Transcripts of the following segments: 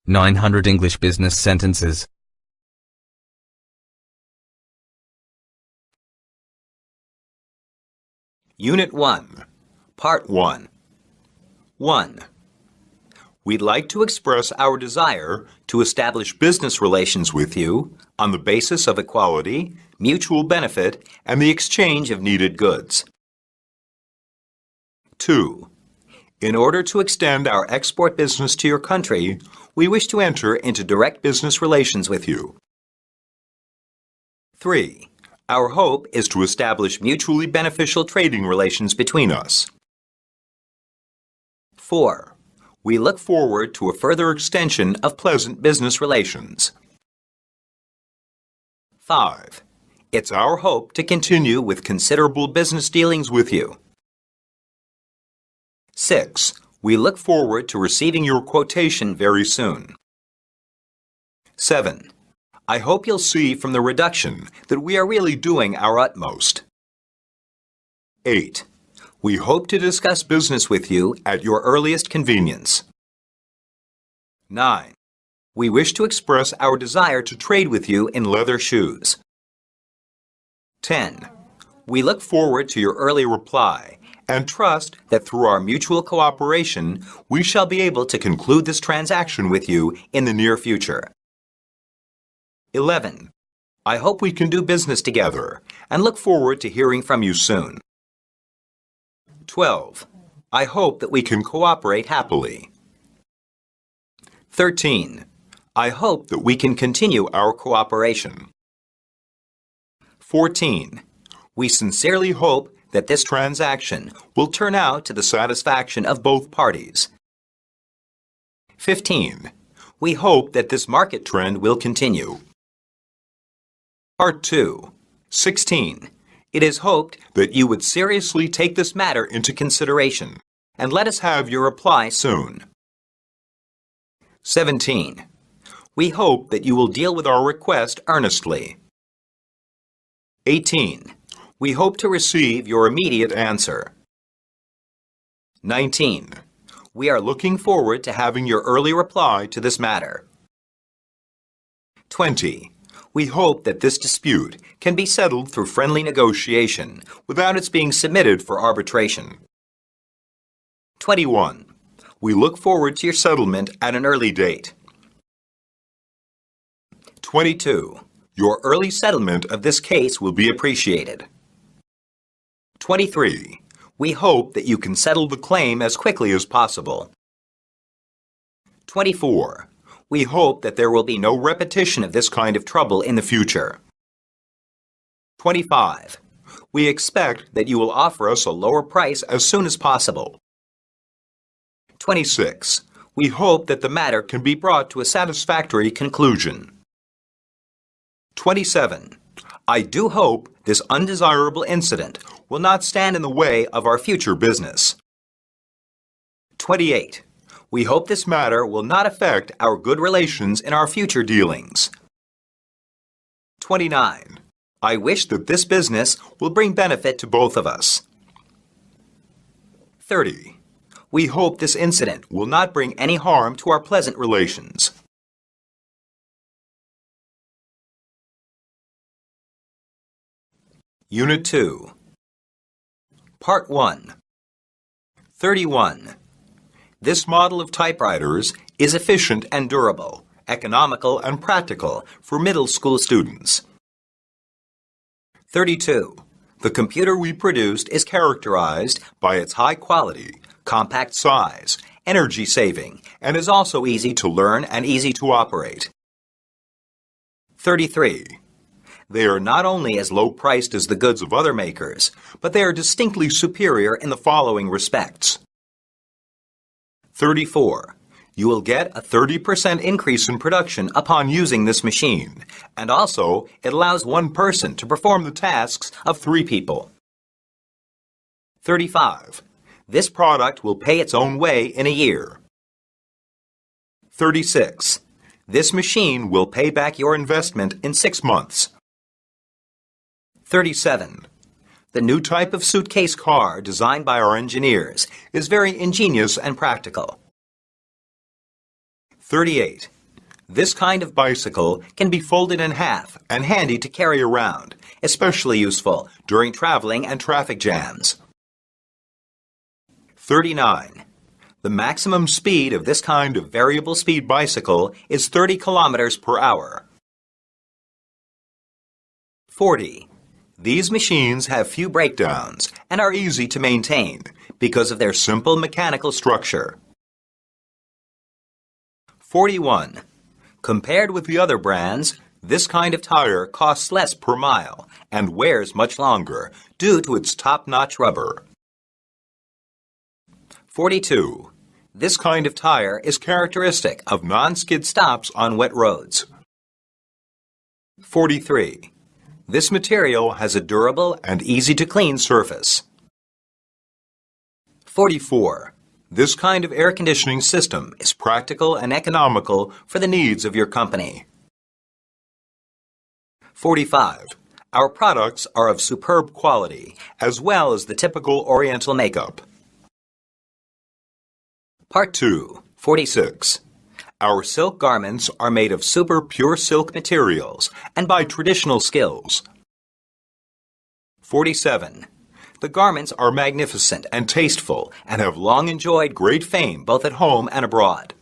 900 English business sentences. Unit 1, Part 1. 1. We'd like to express our desire to establish business relations with you on the basis of equality, mutual benefit, and the exchange of needed goods. 2. In order to extend our export business to your country, we wish to enter into direct business relations with you. 3. Our hope is to establish mutually beneficial trading relations between us. 4. We look forward to a further extension of pleasant business relations. 5. It's our hope to continue with considerable business dealings with you. 6. We look forward to receiving your quotation very soon. 7. I hope you'll see from the reduction that we are really doing our utmost. 8. We hope to discuss business with you at your earliest convenience. 9. We wish to express our desire to trade with you in leather shoes. 10. We look forward to your early reply and trust that through our mutual cooperation, we shall be able to conclude this transaction with you in the near future. 11. I hope we can do business together and look forward to hearing from you soon. 12. I hope that we can cooperate happily. 13. I hope that we can continue our cooperation. 14. We sincerely hope that this transaction will turn out to the satisfaction of both parties. 15. We hope that this market trend will continue. Part 2. 16. It is hoped that you would seriously take this matter into consideration and let us have your reply soon. 17. We hope that you will deal with our request earnestly. 18. We hope to receive your immediate answer. 19. We are looking forward to having your early reply to this matter. 20. We hope that this dispute can be settled through friendly negotiation without its being submitted for arbitration. 21. We look forward to your settlement at an early date. 22. Your early settlement of this case will be appreciated. 23. We hope that you can settle the claim as quickly as possible. 24. We hope that there will be no repetition of this kind of trouble in the future. 25. We expect that you will offer us a lower price as soon as possible. 26. We hope that the matter can be brought to a satisfactory conclusion. 27. I do hope this undesirable incident will not stand in the way of our future business. 28. We hope this matter will not affect our good relations in our future dealings. 29. I wish that this business will bring benefit to both of us. 30. We hope this incident will not bring any harm to our pleasant relations. Unit 2, Part 1. 31. This model of typewriters is efficient and durable, economical and practical for middle school students. 32. The computer we produced is characterized by its high quality, compact size, energy saving, and is also easy to learn and easy to operate. 33. They are not only as low-priced as the goods of other makers, but they are distinctly superior in the following respects. 34. You will get a 30% increase in production upon using this machine, and also it allows one person to perform the tasks of 3 people. 35. This product will pay its own way in a year. 36. This machine will pay back your investment in 6 months. 37. The new type of suitcase car designed by our engineers is very ingenious and practical. 38. This kind of bicycle can be folded in half and handy to carry around, especially useful during traveling and traffic jams. 39. The maximum speed of this kind of variable speed bicycle is 30 kilometers per hour. 40. These machines have few breakdowns and are easy to maintain because of their simple mechanical structure. 41. Compared with the other brands, this kind of tire costs less per mile and wears much longer due to its top-notch rubber. 42. This kind of tire is characteristic of non-skid stops on wet roads. 43. This material has a durable and easy-to-clean surface. 44. This kind of air conditioning system is practical and economical for the needs of your company. 45. Our products are of superb quality, as well as the typical Oriental makeup. Part 2, 46. Our silk garments are made of super pure silk materials and by traditional skills. 47. The garments are magnificent and tasteful and have long enjoyed great fame both at home and abroad.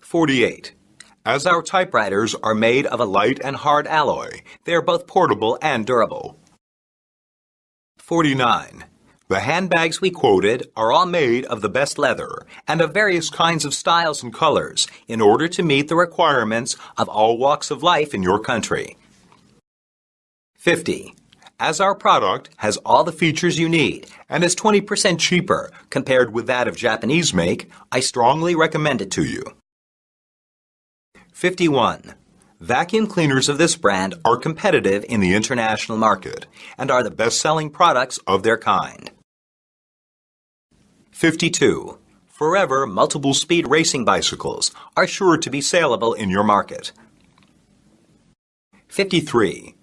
48. As our typewriters are made of a light and hard alloy, they are both portable and durable. 49. The handbags we quoted are all made of the best leather and of various kinds of styles and colors in order to meet the requirements of all walks of life in your country. 50. As our product has all the features you need and is 20% cheaper compared with that of Japanese make, I strongly recommend it to you. 51. Vacuum cleaners of this brand are competitive in the international market and are the best-selling products of their kind. 52. Forever multiple-speed racing bicycles are sure to be saleable in your market. 53.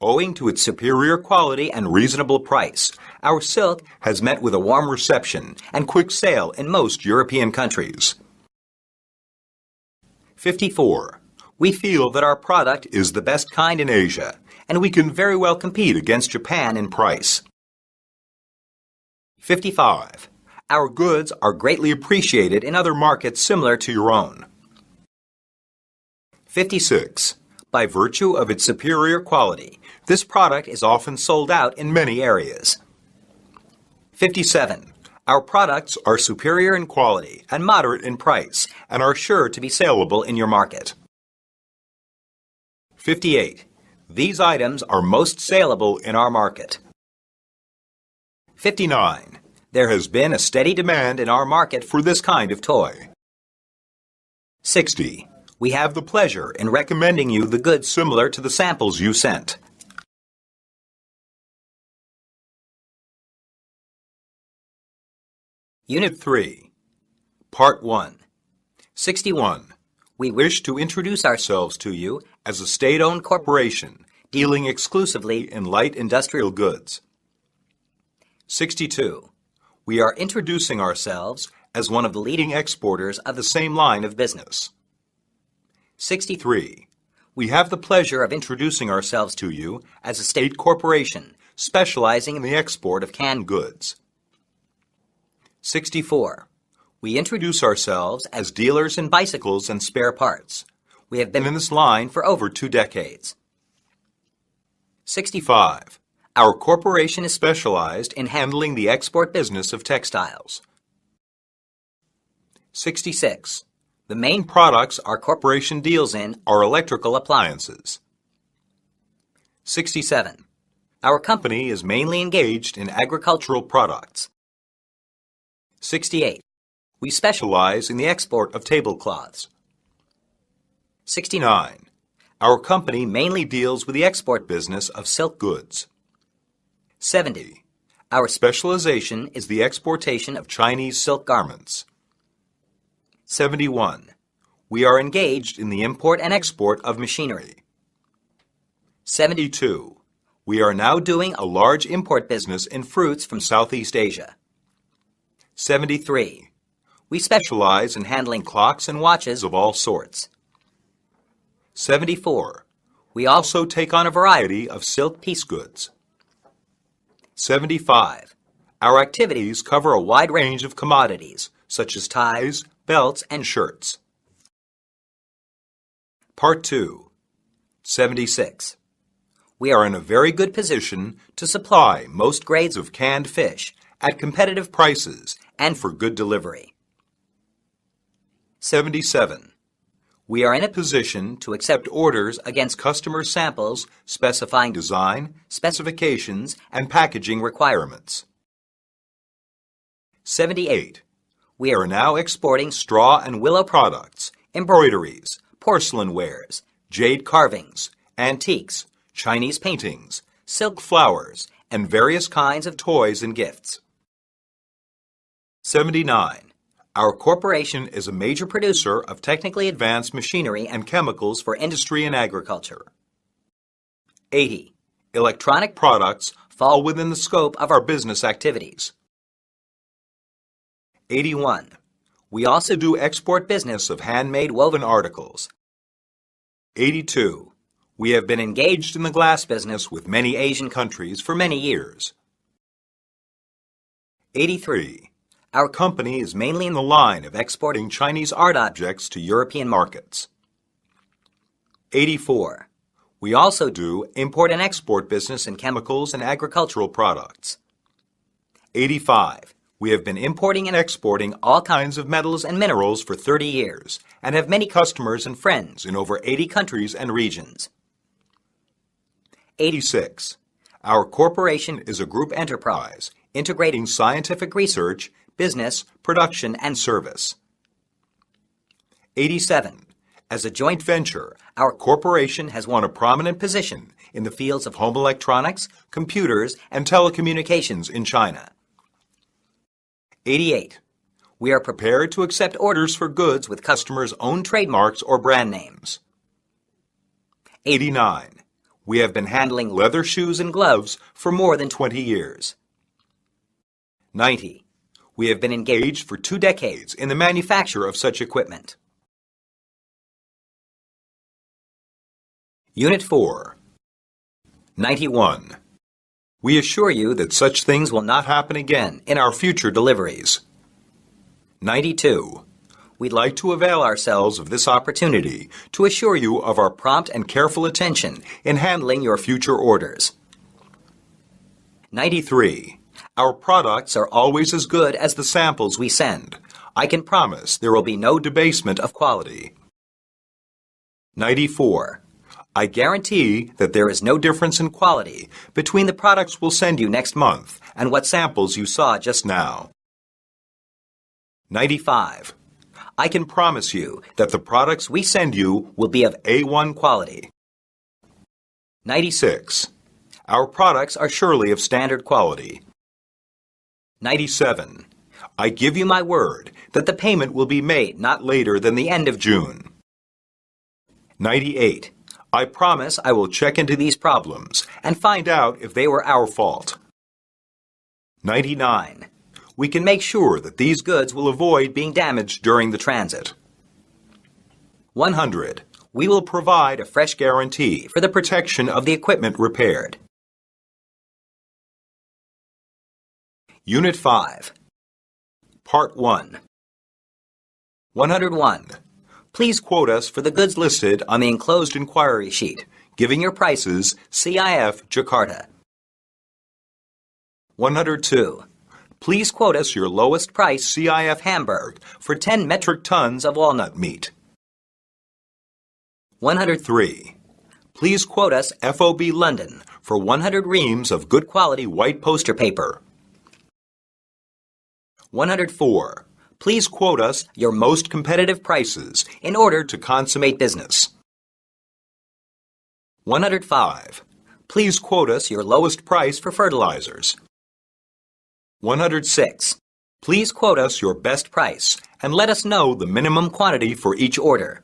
Owing to its superior quality and reasonable price, our silk has met with a warm reception and quick sale in most European countries. 54. We feel that our product is the best kind in Asia, and we can very well compete against Japan in price. 55. Our goods are greatly appreciated in other markets similar to your own. 56. By virtue of its superior quality, this product is often sold out in many areas. 57. Our products are superior in quality and moderate in price and are sure to be saleable in your market. 58. These items are most saleable in our market. 59. There has been a steady demand in our market for this kind of toy. 60. We have the pleasure in recommending you the goods similar to the samples you sent. Unit 3, Part 1. 61. We wish to introduce ourselves to you as a state-owned corporation dealing exclusively in light industrial goods. 62. We are introducing ourselves as one of the leading exporters of the same line of business. 63. We have the pleasure of introducing ourselves to you as a state corporation specializing in the export of canned goods. 64. We introduce ourselves as dealers in bicycles and spare parts. We have been in this line for over 2 decades. 65. Our corporation is specialized in handling the export business of textiles. 66. The main products our corporation deals in are electrical appliances. 67. Our company is mainly engaged in agricultural products. 68. We specialize in the export of tablecloths. 69. Our company mainly deals with the export business of silk goods. 70. Our specialization is the exportation of Chinese silk garments. 71. We are engaged in the import and export of machinery. 72. We are now doing a large import business in fruits from Southeast Asia. 73. We specialize in handling clocks and watches of all sorts. 74. We also take on a variety of silk piece goods. 75. Our activities cover a wide range of commodities, such as ties, belts, and shirts. Part 2. 76. We are in a very good position to supply most grades of canned fish at competitive prices and for good delivery. 77. We are in a position to accept orders against customer samples specifying design, specifications, and packaging requirements. 78. We are now exporting straw and willow products, embroideries, porcelain wares, jade carvings, antiques, Chinese paintings, silk flowers, and various kinds of toys and gifts. 79. Our corporation is a major producer of technically advanced machinery and chemicals for industry and agriculture. 80. Electronic products fall within the scope of our business activities. 81. We also do export business of handmade woven articles. 82. We have been engaged in the glass business with many Asian countries for many years. 83. Our company is mainly in the line of exporting Chinese art objects to European markets. 84. We also do import and export business in chemicals and agricultural products. 85. We have been importing and exporting all kinds of metals and minerals for 30 years and have many customers and friends in over 80 countries and regions. 86. Our corporation is a group enterprise integrating scientific research, business, production, and service. 87. As a joint venture, our corporation has won a prominent position in the fields of home electronics, computers, and telecommunications in China. 88. We are prepared to accept orders for goods with customers' own trademarks or brand names. 89. We have been handling leather shoes and gloves for more than 20 years. 90. We have been engaged for 2 decades in the manufacture of such equipment. Unit 4. 91. We assure you that such things will not happen again in our future deliveries. 92. We'd like to avail ourselves of this opportunity to assure you of our prompt and careful attention in handling your future orders. 93. Our products are always as good as the samples we send. I can promise there will be no debasement of quality. 94. I guarantee that there is no difference in quality between the products we'll send you next month and what samples you saw just now. 95. I can promise you that the products we send you will be of A1 quality. 96. Our products are surely of standard quality. 97. I give you my word that the payment will be made not later than the end of June. 98. I promise I will check into these problems and find out if they were our fault. 99. We can make sure that these goods will avoid being damaged during the transit. 100. We will provide a fresh guarantee for the protection of the equipment repaired. Unit 5. Part 1. 101. Please quote us for the goods listed on the enclosed inquiry sheet, giving your prices CIF Jakarta. 102. Please quote us your lowest price CIF Hamburg for 10 metric tons of walnut meat. 103. Please quote us FOB London for 100 reams of good quality white poster paper. 104. Please quote us your most competitive prices in order to consummate business. 105. Please quote us your lowest price for fertilizers. 106. Please quote us your best price and let us know the minimum quantity for each order.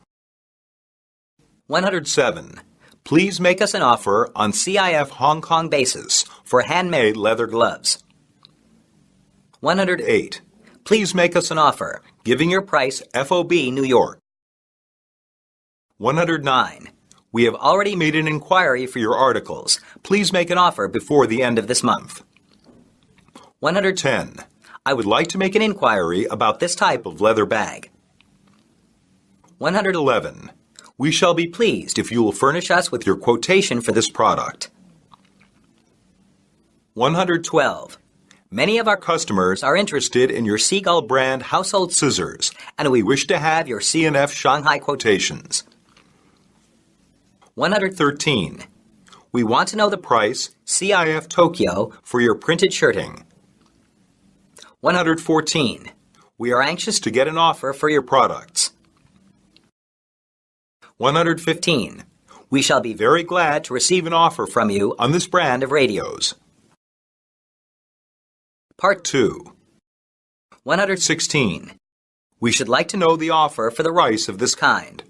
107. Please make us an offer on CIF Hong Kong basis for handmade leather gloves. 108. Please make us an offer giving your price FOB New York. 109. We have already made an inquiry for your articles. Please make an offer before the end of this month. 110. I would like to make an inquiry about this type of leather bag. 111. We shall be pleased if you will furnish us with your quotation for this product. 112. Many of our customers are interested in your Seagull brand household scissors, and we wish to have your C&F Shanghai quotations. 113. We want to know the price CIF Tokyo for your printed shirting. 114. We are anxious to get an offer for your products. 115. We shall be very glad to receive an offer from you on this brand of radios. Part 2. 116. We should like to know the offer for the rice of this kind.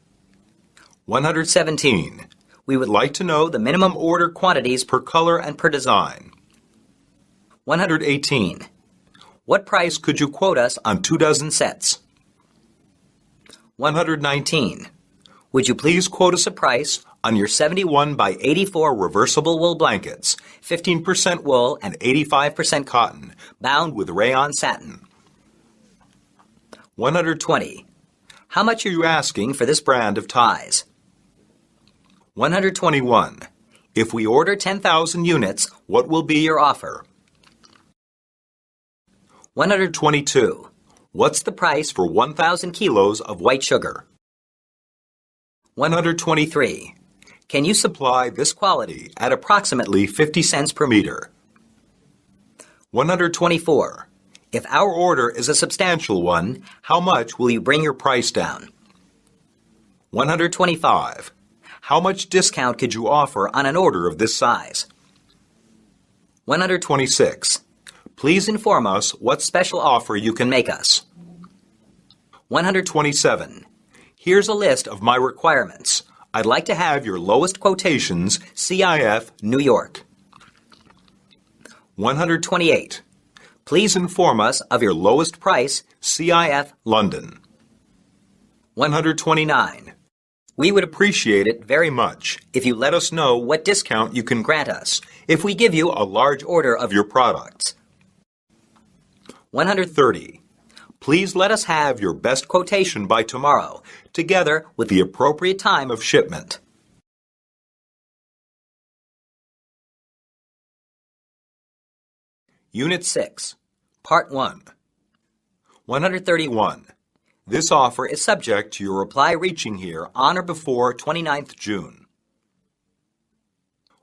117. We would like to know the minimum order quantities per color and per design. 118. What price could you quote us on 24 sets? 119. Would you please quote us a price on your 71 by 84 reversible wool blankets, 15% wool and 85% cotton, bound with rayon satin? 120. How much are you asking for this brand of ties? 121. If we order 10,000 units, what will be your offer? 122. What's the price for 1,000 kilos of white sugar? 123. Can you supply this quality at approximately 50 cents per meter? 124. If our order is a substantial one, how much will you bring your price down? 125. How much discount could you offer on an order of this size? 126. Please inform us what special offer you can make us. 127. Here's a list of my requirements. I'd like to have your lowest quotations, CIF, New York. 128. Please inform us of your lowest price, CIF, London. 129. We would appreciate it very much if you let us know what discount you can grant us if we give you a large order of your products. 130. Please let us have your best quotation by tomorrow, together with the appropriate time of shipment. Unit 6, Part 1. 131. This offer is subject to your reply reaching here on or before 29th June.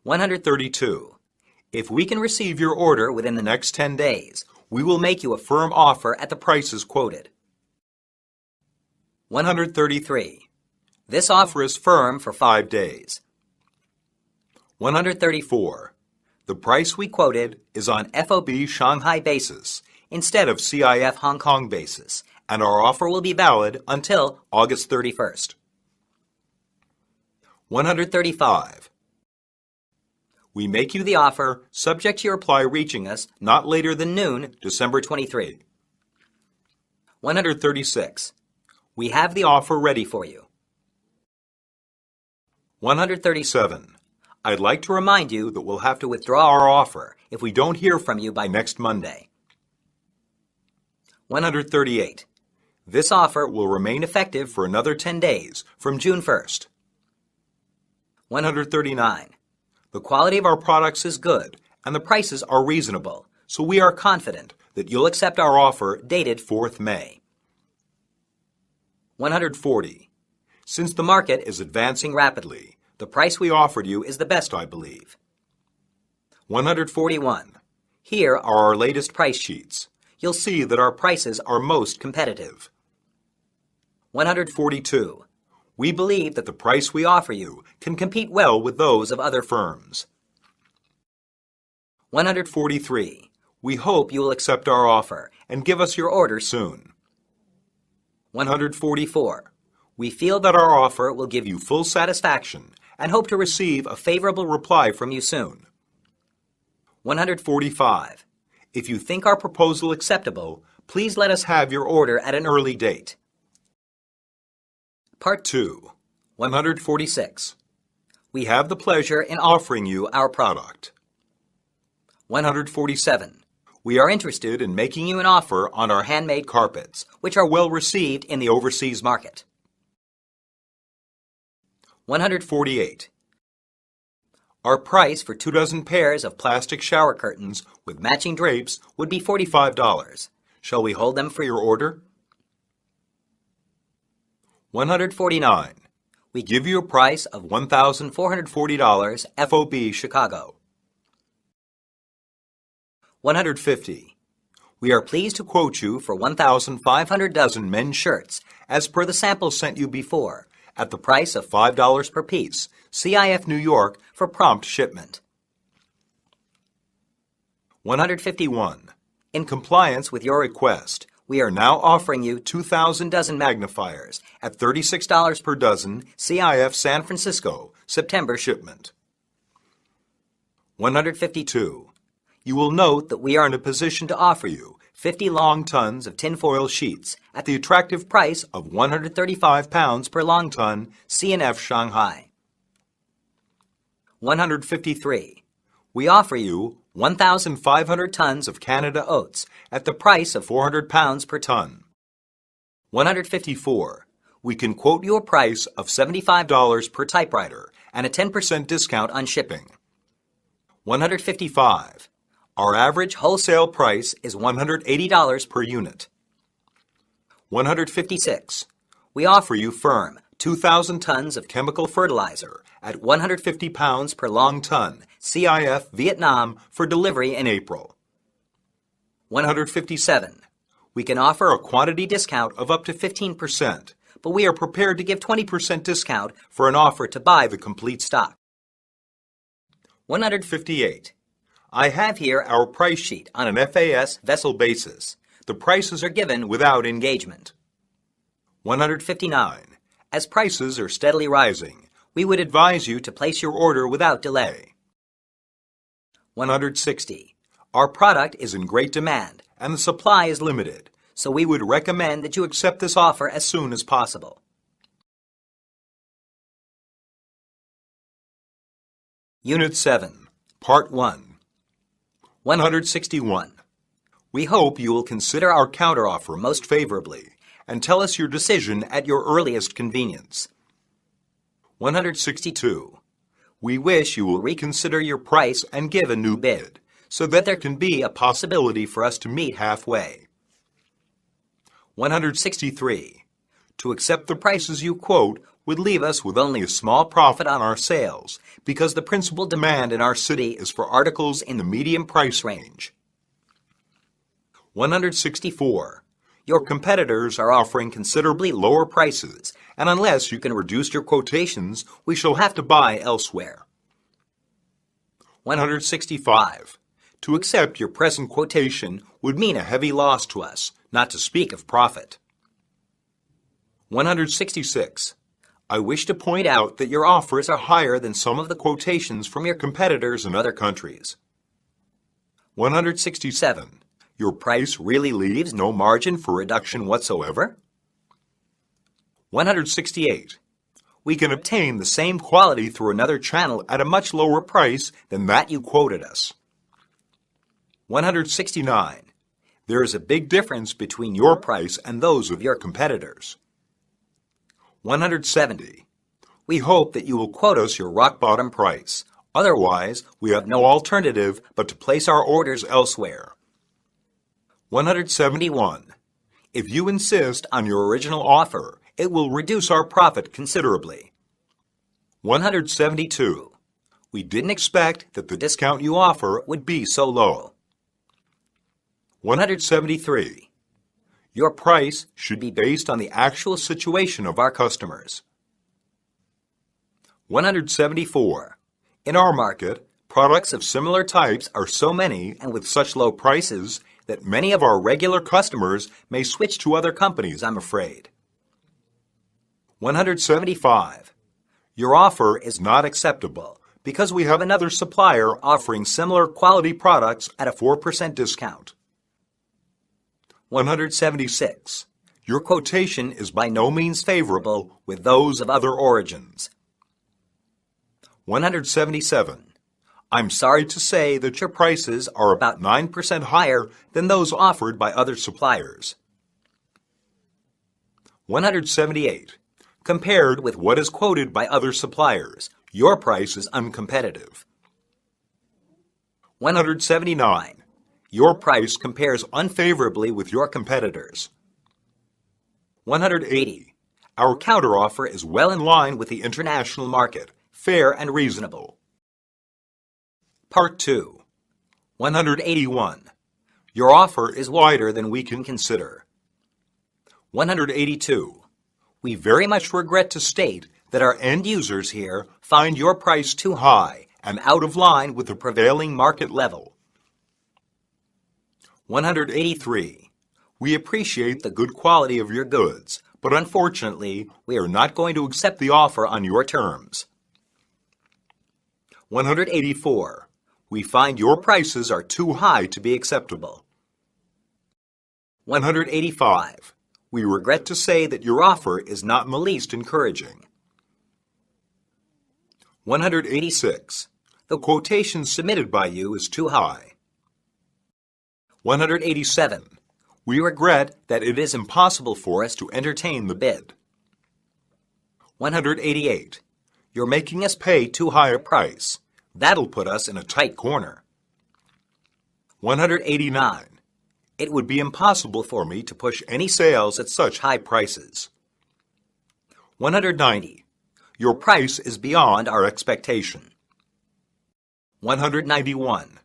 132. If we can receive your order within the next 10 days, we will make you a firm offer at the prices quoted. 133. This offer is firm for 5 days. 134. The price we quoted is on FOB Shanghai basis instead of CIF Hong Kong basis, and our offer will be valid until August 31st. 135. We make you the offer subject to your reply reaching us not later than noon, December 23. 136. We have the offer ready for you. 137. I'd like to remind you that we'll have to withdraw our offer if we don't hear from you by next Monday. 138. This offer will remain effective for another 10 days from June 1st. 139. The quality of our products is good and the prices are reasonable, so we are confident that you'll accept our offer dated 4th May. 140. Since the market is advancing rapidly, the price we offered you is the best, I believe. 141. Here are our latest price sheets. You'll see that our prices are most competitive. 142. We believe that the price we offer you can compete well with those of other firms. 143. We hope you will accept our offer and give us your order soon. 144. We feel that our offer will give you full satisfaction and hope to receive a favorable reply from you soon. 145. If you think our proposal acceptable, Please let us have your order at an early date. Part 2, 146. We have the pleasure in offering you our product. 147. We are interested in making you an offer on our handmade carpets, which are well received in the overseas market. 148. Our price for 2 dozen pairs of plastic shower curtains with matching drapes would be $45. Shall we hold them for your order? 149. We give you a price of $1,440 FOB Chicago. 150. We are pleased to quote you for 1,500 dozen men's shirts, as per the samples sent you before, at the price of $5 per piece, CIF New York, for prompt shipment. 151. In compliance with your request, we are now offering you 2,000 dozen magnifiers at $36 per dozen, CIF San Francisco, September shipment. 152. You will note that we are in a position to offer you 50 long tons of tinfoil sheets at the attractive price of £135 per long ton, C&F Shanghai. 153. We offer you 1,500 tons of Canada oats at the price of £400 per ton. 154. We can quote you a price of $75 per typewriter and a 10% discount on shipping. 155. Our average wholesale price is $180 per unit. 156. We offer you firm 2,000 tons of chemical fertilizer at 150 pounds per long ton, CIF Vietnam, for delivery in April. 157. We can offer a quantity discount of up to 15%, but we are prepared to give 20% discount for an offer to buy the complete stock. 158. I have here our price sheet on an FAS vessel basis. The prices are given without engagement. 159. As prices are steadily rising, we would advise you to place your order without delay. 160. Our product is in great demand and the supply is limited, so we would recommend that you accept this offer as soon as possible. Unit 7, Part 1. 161. We hope you will consider our counteroffer most favorably and tell us your decision at your earliest convenience. 162. We wish you will reconsider your price and give a new bid, so that there can be a possibility for us to meet halfway. 163. To accept the prices you quote would leave us with only a small profit on our sales, because the principal demand in our city is for articles in the medium price range. 164. Your competitors are offering considerably lower prices, and unless you can reduce your quotations, we shall have to buy elsewhere. 165. To accept your present quotation would mean a heavy loss to us, not to speak of profit. 166. I wish to point out that your offers are higher than some of the quotations from your competitors in other countries. 167. Your price really leaves no margin for reduction whatsoever? 168. We can obtain the same quality through another channel at a much lower price than that you quoted us. 169. There is a big difference between your price and those of your competitors. 170. We hope that you will quote us your rock-bottom price. Otherwise, we have no alternative but to place our orders elsewhere. 171. If you insist on your original offer, it will reduce our profit considerably. 172. We didn't expect that the discount you offer would be so low. 173. Your price should be based on the actual situation of our customers. 174. In our market, products of similar types are so many and with such low prices that many of our regular customers may switch to other companies, I'm afraid. 175. Your offer is not acceptable because we have another supplier offering similar quality products at a 4% discount. 176. Your quotation is by no means favorable with those of other origins. 177. I'm sorry to say that your prices are about 9% higher than those offered by other suppliers. 178. Compared with what is quoted by other suppliers, your price is uncompetitive. 179. Your price compares unfavorably with your competitors. 180. Our counteroffer is well in line with the international market, fair and reasonable. Part 2. 181. Your offer is wider than we can consider. 182. We very much regret to state that our end users here find your price too high and out of line with the prevailing market level. 183. We appreciate the good quality of your goods, but unfortunately, we are not going to accept the offer on your terms. 184. We find your prices are too high to be acceptable. 185. We regret to say that your offer is not in the least encouraging. 186. The quotation submitted by you is too high. 187. We regret that it is impossible for us to entertain the bid. 188. You're making us pay too high a price. That'll put us in a tight corner. 189. It would be impossible for me to push any sales at such high prices. 190. Your price is beyond our expectation. 191.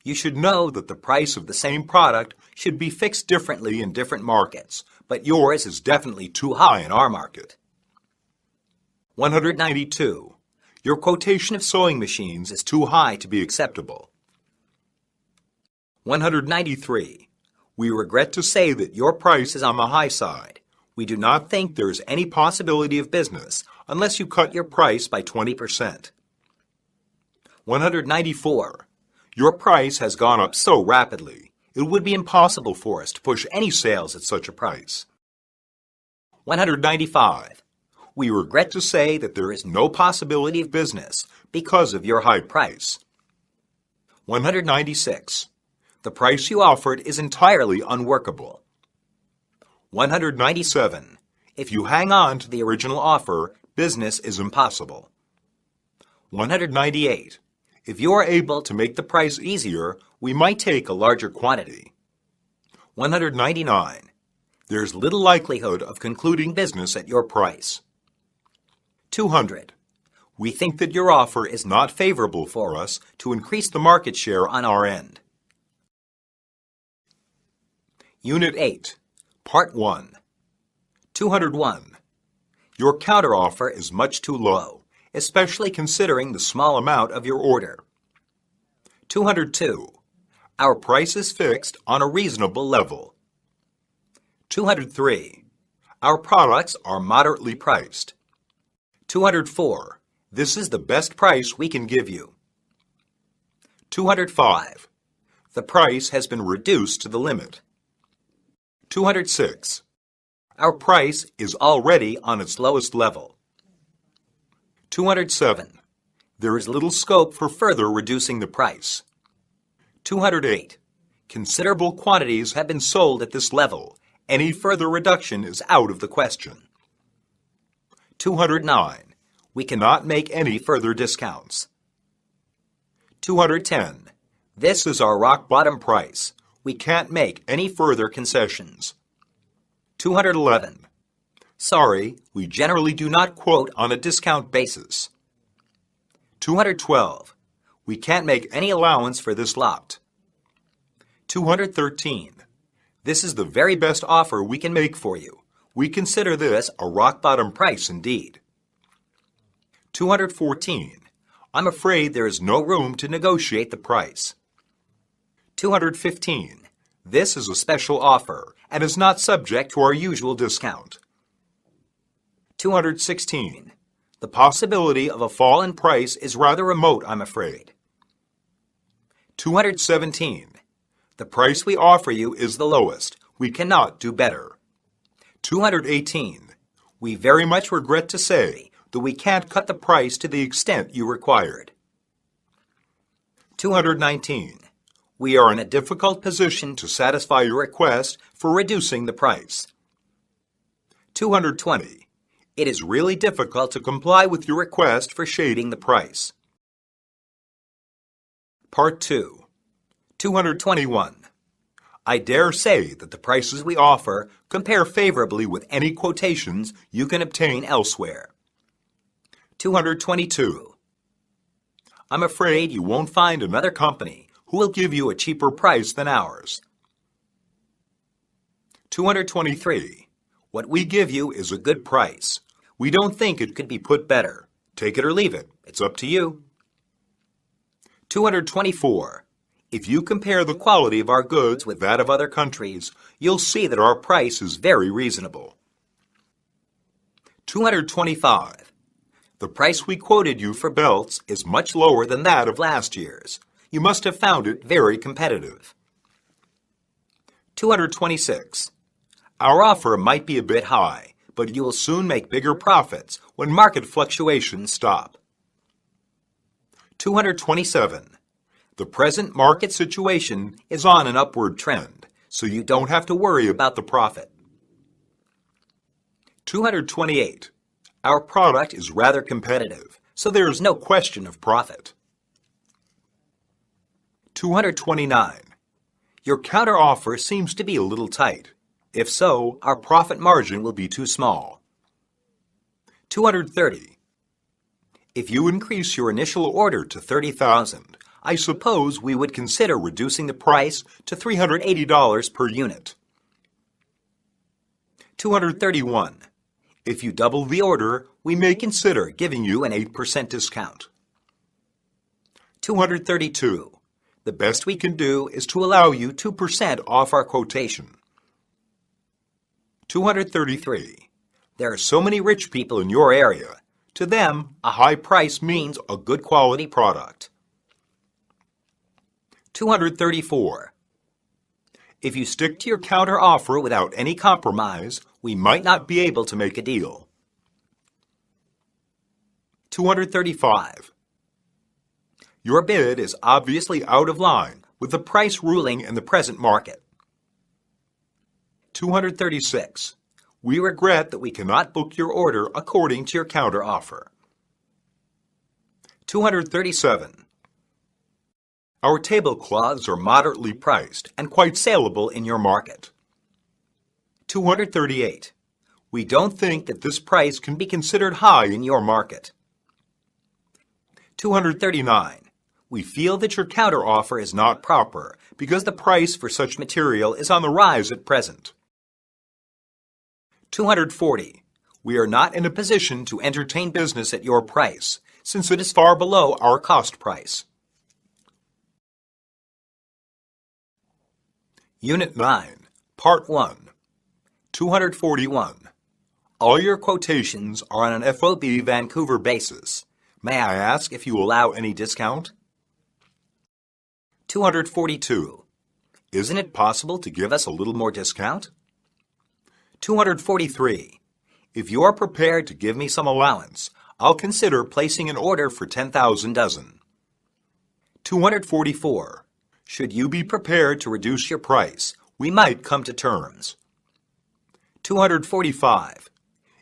You should know that the price of the same product should be fixed differently in different markets, but yours is definitely too high in our market. 192. Your quotation of sewing machines is too high to be acceptable. 193. We regret to say that your price is on the high side. We do not think there is any possibility of business unless you cut your price by 20%. 194. Your price has gone up so rapidly, it would be impossible for us to push any sales at such a price. 195. We regret to say that there is no possibility of business because of your high price. 196. The price you offered is entirely unworkable. 197. If you hang on to the original offer, business is impossible. 198. If you are able to make the price easier, we might take a larger quantity. 199. There is little likelihood of concluding business at your price. 200. We think that your offer is not favorable for us to increase the market share on our end. Unit 8, Part 1. 201. Your counteroffer is much too low, especially considering the small amount of your order. 202. Our price is fixed on a reasonable level. 203. Our products are moderately priced. 204. This is the best price we can give you. 205. The price has been reduced to the limit. 206. Our price is already on its lowest level. 207. There is little scope for further reducing the price. 208. Considerable quantities have been sold at this level. Any further reduction is out of the question. 209. We cannot make any further discounts. 210. This is our rock bottom price. We can't make any further concessions. 211. Sorry, we generally do not quote on a discount basis. 212. We can't make any allowance for this lot. 213. This is the very best offer we can make for you. We consider this a rock-bottom price indeed. 214. I'm afraid there is no room to negotiate the price. 215. This is a special offer and is not subject to our usual discount. 216. The possibility of a fall in price is rather remote, I'm afraid. 217. The price we offer you is the lowest. We cannot do better. 218. We very much regret to say that we can't cut the price to the extent you required. 219. We are in a difficult position to satisfy your request for reducing the price. 220. It is really difficult to comply with your request for shading the price. Part 2. 221. I dare say that the prices we offer compare favorably with any quotations you can obtain elsewhere. 222. I'm afraid you won't find another company who will give you a cheaper price than ours. 223. What we give you is a good price. We don't think it could be put better. Take it or leave it. It's up to you. 224. If you compare the quality of our goods with that of other countries, you'll see that our price is very reasonable. 225. The price we quoted you for belts is much lower than that of last year's. You must have found it very competitive. 226. Our offer might be a bit high, but you will soon make bigger profits when market fluctuations stop. 227. The present market situation is on an upward trend, so you don't have to worry about the profit. 228. Our product is rather competitive, so there is no question of profit. 229. Your counteroffer seems to be a little tight. If so, our profit margin will be too small. 230. If you increase your initial order to $30,000, I suppose we would consider reducing the price to $380 per unit. 231. If you double the order, we may consider giving you an 8% discount. 232. The best we can do is to allow you 2% off our quotation. 233. There are so many rich people in your area. To them, a high price means a good quality product. 234. If you stick to your counter offer without any compromise, we might not be able to make a deal. 235. Your bid is obviously out of line with the price ruling in the present market. 236. We regret that we cannot book your order according to your counter offer. 237. Our tablecloths are moderately priced and quite saleable in your market. 238. We don't think that this price can be considered high in your market. 239. We feel that your counteroffer is not proper because the price for such material is on the rise at present. 240. We are not in a position to entertain business at your price, since it is far below our cost price. Unit 9, Part 1, 241. All your quotations are on an FOB Vancouver basis. May I ask if you allow any discount? 242. Isn't it possible to give us a little more discount? 243. If you are prepared to give me some allowance, I'll consider placing an order for 10,000 dozen. 244. Should you be prepared to reduce your price, we might come to terms. 245.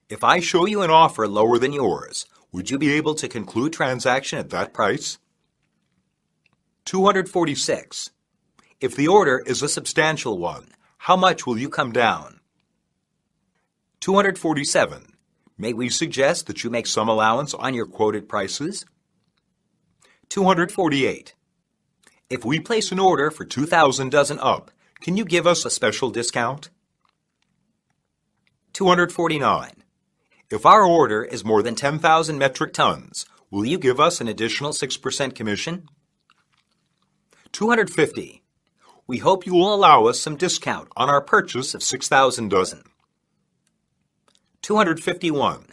If I show you an offer lower than yours, would you be able to conclude transaction at that price? 246. If the order is a substantial one, how much will you come down? 247. May we suggest that you make some allowance on your quoted prices? 248. If we place an order for 2,000 dozen up, can you give us a special discount? 249. If our order is more than 10,000 metric tons, will you give us an additional 6% commission? 250. We hope you will allow us some discount on our purchase of 6,000 dozen. 251.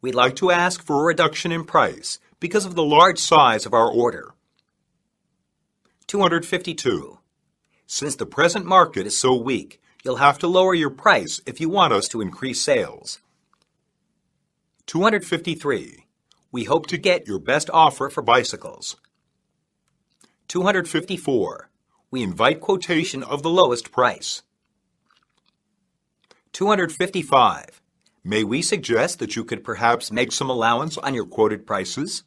We'd like to ask for a reduction in price because of the large size of our order. 252. Since the present market is so weak, You'll have to lower your price if you want us to increase sales. 253. We hope to get your best offer for bicycles. 254. We invite quotation of the lowest price. 255. May we suggest that you could perhaps make some allowance on your quoted prices?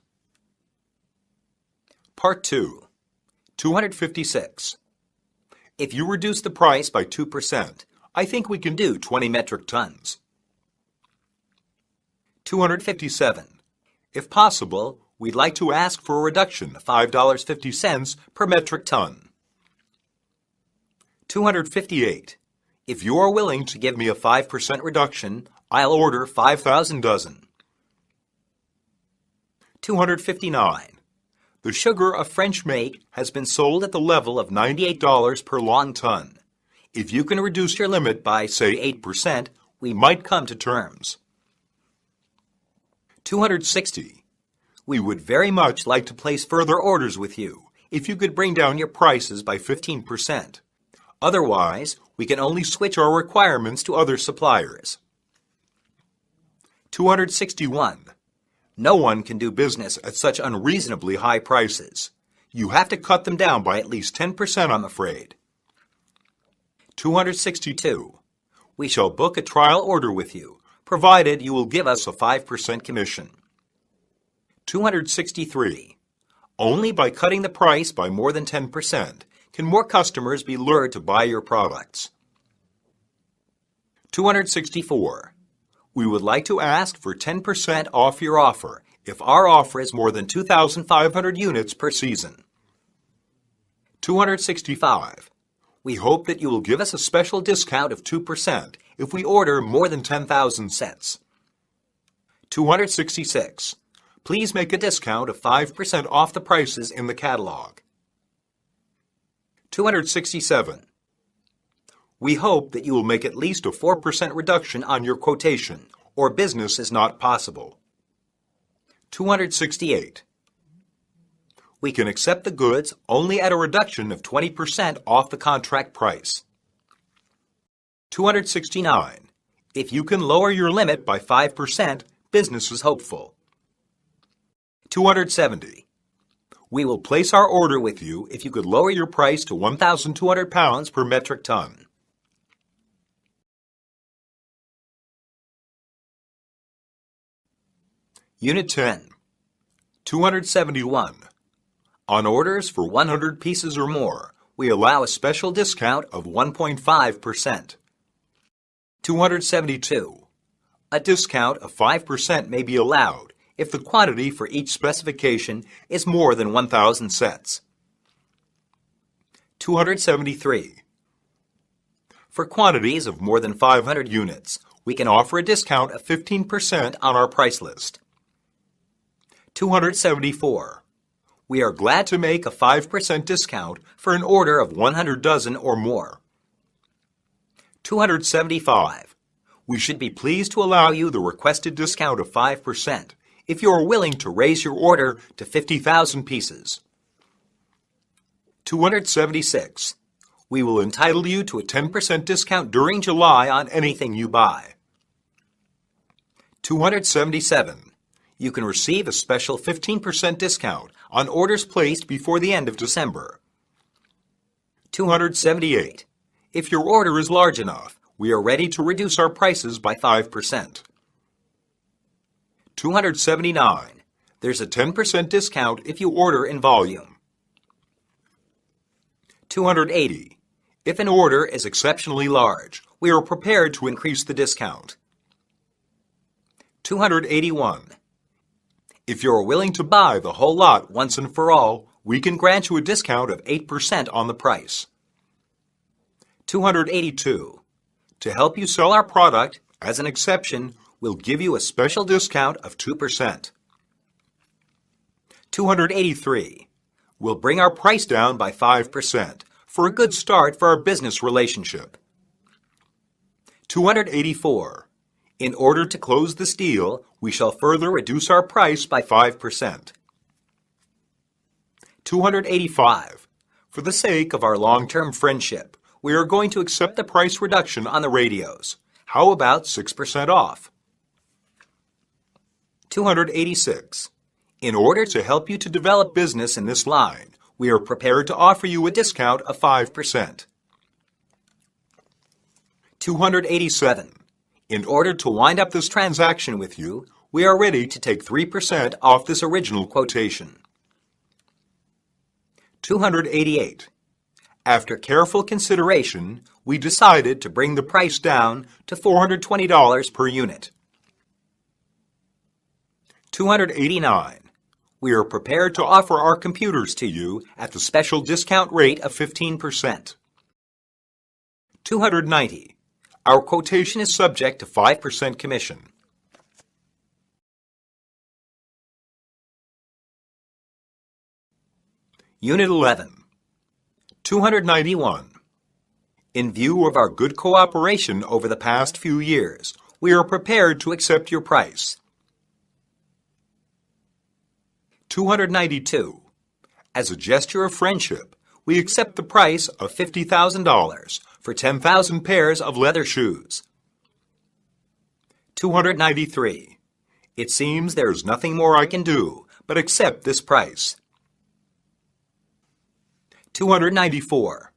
Part 2. 256. If you reduce the price by 2%, I think we can do 20 metric tons. 257. If possible, we'd like to ask for a reduction of $5.50 per metric ton. 258. If you are willing to give me a 5% reduction, I'll order 5,000 dozen. 259. The sugar of French make has been sold at the level of $98 per long ton. If you can reduce your limit by, say, 8%, we might come to terms. 260. We would very much like to place further orders with you if you could bring down your prices by 15%. Otherwise, we can only switch our requirements to other suppliers. 261. No one can do business at such unreasonably high prices. You have to cut them down by at least 10%, I'm afraid. 262. We shall book a trial order with you, provided you will give us a 5% commission. 263. Only by cutting the price by more than 10% can more customers be lured to buy your products. 264. We would like to ask for 10% off your offer if our offer is more than 2,500 units per season. 265. We hope that you will give us a special discount of 2% if we order more than 10,000 sets. 266. Please make a discount of 5% off the prices in the catalog. 267. We hope that you will make at least a 4% reduction on your quotation, or business is not possible. 268. We can accept the goods only at a reduction of 20% off the contract price. 269. If you can lower your limit by 5%, business is hopeful. 270. We will place our order with you if you could lower your price to 1,200 pounds per metric ton. Unit 10. 271. On orders for 100 pieces or more, we allow a special discount of 1.5%. 272. A discount of 5% may be allowed if the quantity for each specification is more than 1,000 sets. 273. For quantities of more than 500 units, we can offer a discount of 15% on our price list. 274. We are glad to make a 5% discount for an order of 100 dozen or more. 275. We should be pleased to allow you the requested discount of 5% if you are willing to raise your order to 50,000 pieces. 276. We will entitle you to a 10% discount during July on anything you buy. 277. You can receive a special 15% discount on orders placed before the end of December. 278. If your order is large enough, we are ready to reduce our prices by 5%. 279. There's a 10% discount if you order in volume. 280. If an order is exceptionally large, we are prepared to increase the discount. 281. If you are willing to buy the whole lot once and for all, we can grant you a discount of 8% on the price. 282. To help you sell our product, as an exception, we'll give you a special discount of 2%. 283. We'll bring our price down by 5% for a good start for our business relationship. 284. In order to close this deal, we shall further reduce our price by 5%. 285. For the sake of our long-term friendship, we are going to accept the price reduction on the radios. How about 6% off? 286. In order to help you to develop business in this line, we are prepared to offer you a discount of 5%. 287. In order to wind up this transaction with you, we are ready to take 3% off this original quotation. 288. After careful consideration, we decided to bring the price down to $420 per unit. 289. We are prepared to offer our computers to you at the special discount rate of 15%. 290. Our quotation is subject to 5% commission. Unit 11. 291. In view of our good cooperation over the past few years, we are prepared to accept your price. 292. As a gesture of friendship, we accept the price of $50,000 for 10,000 pairs of leather shoes. 293. It seems there is nothing more I can do but accept this price. 294.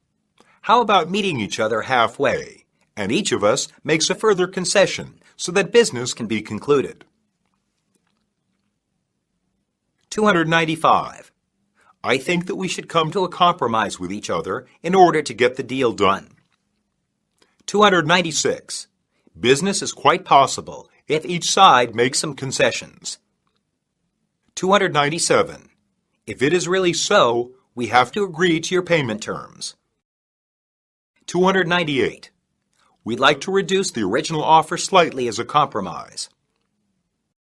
How about meeting each other halfway, and each of us makes a further concession so that business can be concluded? 295. I think that we should come to a compromise with each other in order to get the deal done. 296. Business is quite possible if each side makes some concessions. 297. If it is really so, we have to agree to your payment terms. 298. We'd like to reduce the original offer slightly as a compromise.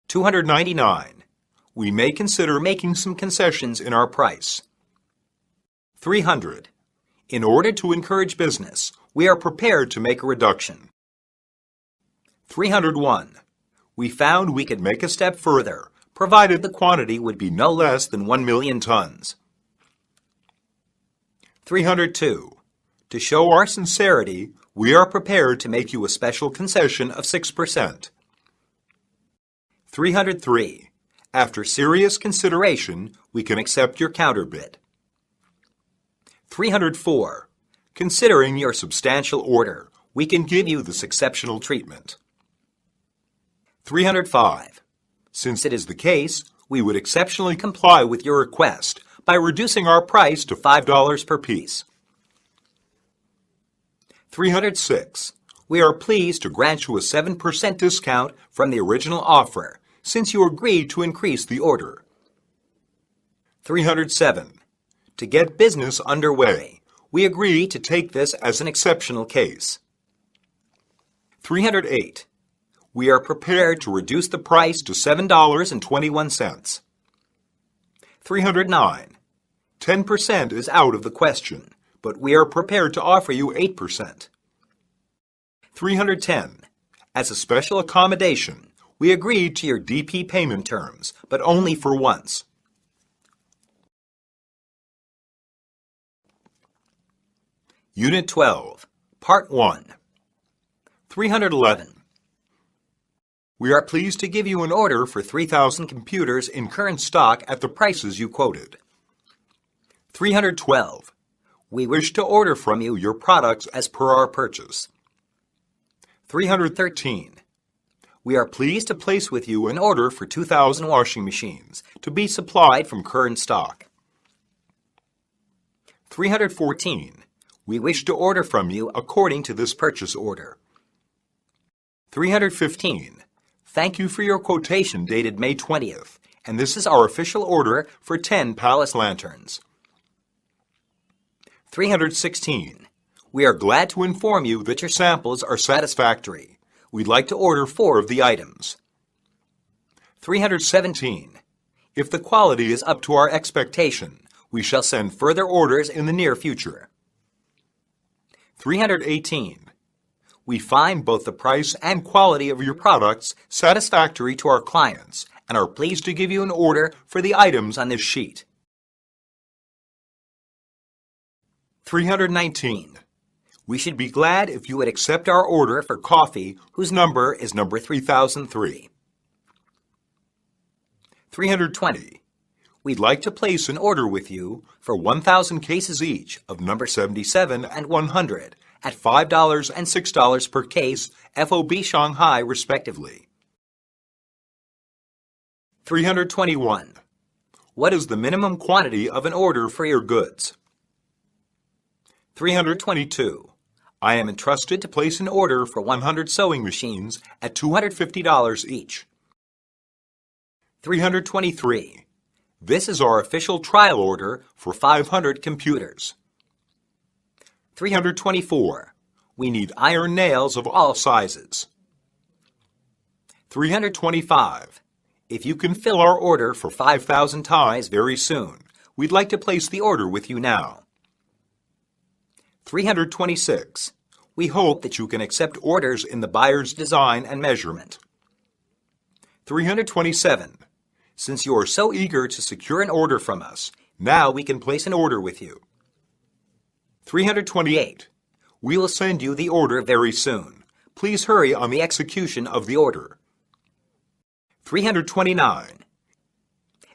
299. We may consider making some concessions in our price. 300. In order to encourage business, we are prepared to make a reduction. 301. We found we could make a step further, provided the quantity would be no less than 1 million tons. 302. To show our sincerity, we are prepared to make you a special concession of 6%. 303. After serious consideration, we can accept your counterbid. 304. Considering your substantial order, we can give you this exceptional treatment. 305. Since it is the case, we would exceptionally comply with your request by reducing our price to $5 per piece. 306. We are pleased to grant you a 7% discount from the original offer, since you agreed to increase the order. 307. To get business underway, we agree to take this as an exceptional case. 308. We are prepared to reduce the price to $7.21. 309. 10% is out of the question, but we are prepared to offer you 8%. 310. As a special accommodation, we agreed to your DP payment terms, but only for once. Unit 12, Part 1. 311. We are pleased to give you an order for 3,000 computers in current stock at the prices you quoted. 312. We wish to order from you your products as per our purchase. 313. We are pleased to place with you an order for 2,000 washing machines to be supplied from current stock. 314. We wish to order from you according to this purchase order. 315. Thank you for your quotation dated May 20th, and this is our official order for 10 Palace lanterns. 316. We are glad to inform you that your samples are satisfactory. We'd like to order 4 of the items. 317. If the quality is up to our expectation, we shall send further orders in the near future. 318. We find both the price and quality of your products satisfactory to our clients and are pleased to give you an order for the items on this sheet. 319. We should be glad if you would accept our order for coffee, whose number is number 3003. 320. We'd like to place an order with you for 1,000 cases each of number 77 and 100 at $5 and $6 per case, FOB Shanghai, respectively. 321. What is the minimum quantity of an order for your goods? 322. I am entrusted to place an order for 100 sewing machines at $250 each. 323. This is our official trial order for 500 computers. 324. We need iron nails of all sizes. 325. If you can fill our order for 5,000 ties very soon, we'd like to place the order with you now. 326. We hope that you can accept orders in the buyer's design and measurement. 327. Since you are so eager to secure an order from us, now we can place an order with you. 328. We will send you the order very soon. Please hurry on the execution of the order. 329.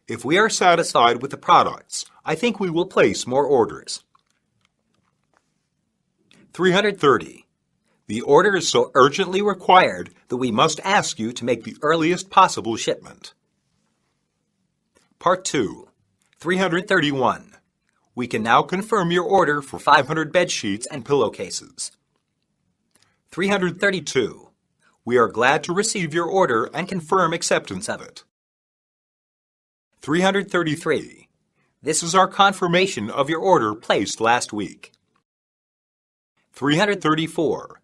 If we are satisfied with the products, I think we will place more orders. 330. The order is so urgently required that we must ask you to make the earliest possible shipment. Part 2. 331. We can now confirm your order for 500 bed sheets and pillowcases. 332. We are glad to receive your order and confirm acceptance of it. 333. This is our confirmation of your order placed last week. 334.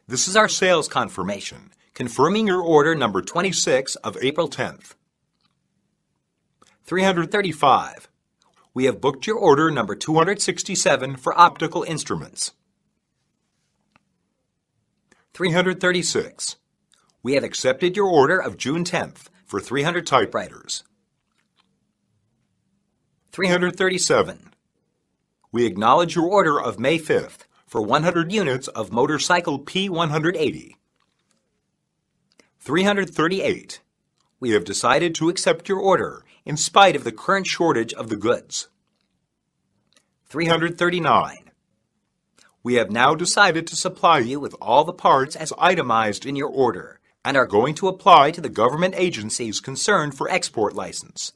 This is our sales confirmation, confirming your order number 26 of April 10th. 335. We have booked your order number 267 for optical instruments. 336. We have accepted your order of June 10th for 300 typewriters. 337. We acknowledge your order of May 5th for 100 units of motorcycle P180. 338. We have decided to accept your order in spite of the current shortage of the goods. 339. We have now decided to supply you with all the parts as itemized in your order and are going to apply to the government agencies concerned for export license.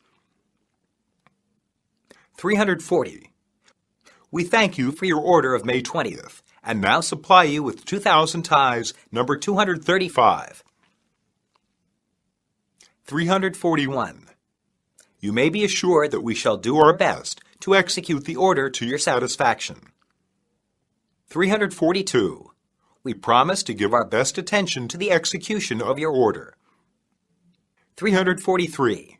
340. We thank you for your order of May 20th and now supply you with 2,000 ties number 235. 341. You may be assured that we shall do our best to execute the order to your satisfaction. 342. We promise to give our best attention to the execution of your order. 343.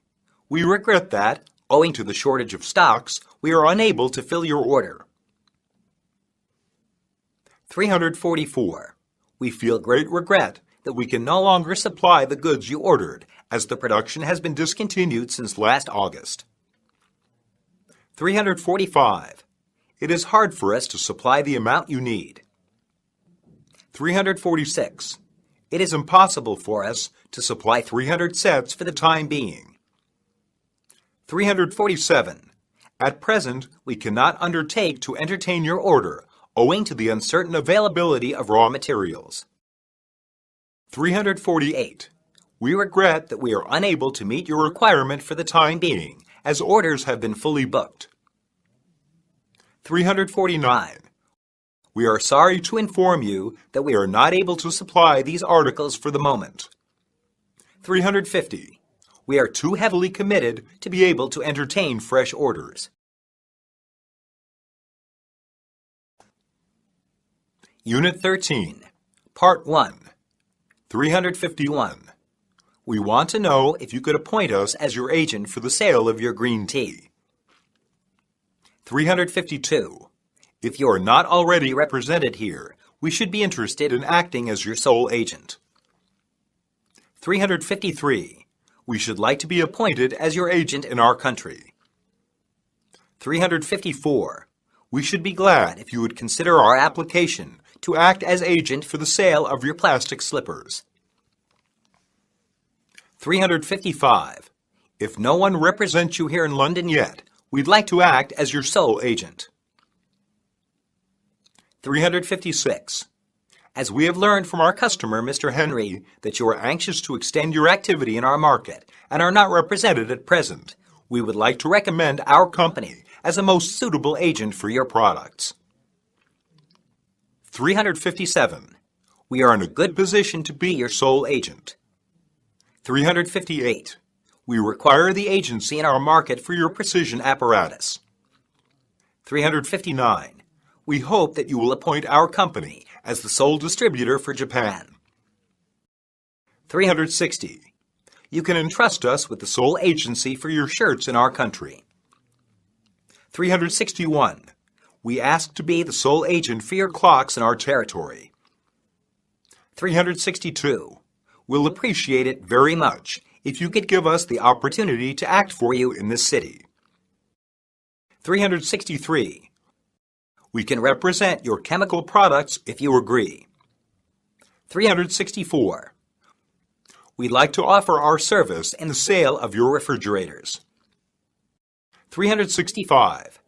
We regret that, owing to the shortage of stocks, we are unable to fill your order. 344. We feel great regret that we can no longer supply the goods you ordered, as the production has been discontinued since last August. 345. It is hard for us to supply the amount you need. 346. It is impossible for us to supply 300 sets for the time being. 347. At present, we cannot undertake to entertain your order, owing to the uncertain availability of raw materials. 348. We regret that we are unable to meet your requirement for the time being, as orders have been fully booked. 349. We are sorry to inform you that we are not able to supply these articles for the moment. 350. We are too heavily committed to be able to entertain fresh orders. Unit 13, Part 1, 351. We want to know if you could appoint us as your agent for the sale of your green tea. 352. If you are not already represented here, we should be interested in acting as your sole agent. 353. We should like to be appointed as your agent in our country. 354. We should be glad if you would consider our application to act as agent for the sale of your plastic slippers. 355. If no one represents you here in London yet, we'd like to act as your sole agent. 356. As we have learned from our customer, Mr. Henry, that you are anxious to extend your activity in our market and are not represented at present, we would like to recommend our company as a most suitable agent for your products. 357. We are in a good position to be your sole agent. 358. We require the agency in our market for your precision apparatus. 359. We hope that you will appoint our company as the sole distributor for Japan. 360. You can entrust us with the sole agency for your shirts in our country. 361. We ask to be the sole agent for your clocks in our territory. 362. We'll appreciate it very much if you could give us the opportunity to act for you in this city. 363. We can represent your chemical products if you agree. 364. We'd like to offer our service in the sale of your refrigerators. 365.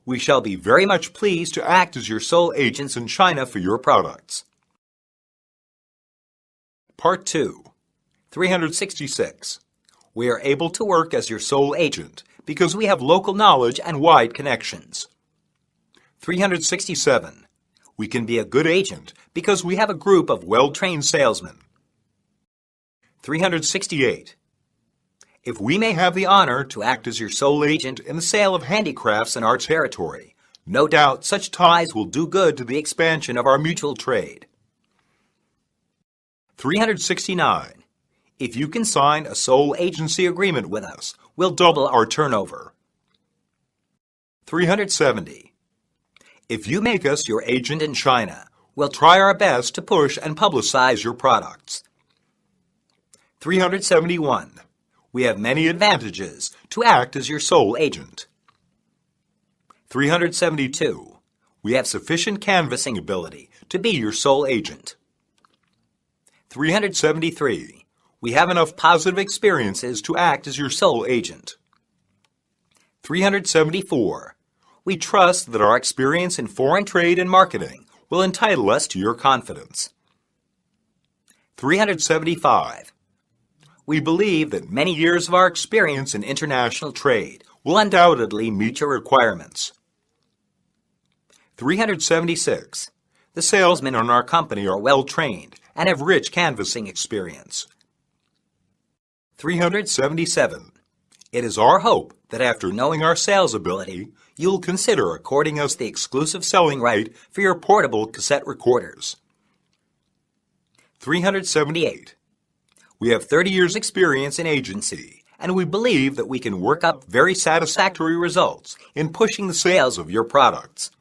We shall be very much pleased to act as your sole agents in China for your products. Part 2. 366. We are able to work as your sole agent because we have local knowledge and wide connections. 367. We can be a good agent because we have a group of well-trained salesmen. 368. If we may have the honor to act as your sole agent in the sale of handicrafts in our territory, no doubt such ties will do good to the expansion of our mutual trade. 369. If you can sign a sole agency agreement with us, we'll double our turnover. 370. If you make us your agent in China, we'll try our best to push and publicize your products. 371. We have many advantages to act as your sole agent. 372. We have sufficient canvassing ability to be your sole agent. 373. We have enough positive experiences to act as your sole agent. 374. We trust that our experience in foreign trade and marketing will entitle us to your confidence. 375. We believe that many years of our experience in international trade will undoubtedly meet your requirements. 376. The salesmen in our company are well trained and have rich canvassing experience. 377. It is our hope that after knowing our sales ability, you'll consider according us the exclusive selling right for your portable cassette recorders. 378. We have 30 years' experience in agency, and we believe that we can work up very satisfactory results in pushing the sales of your products.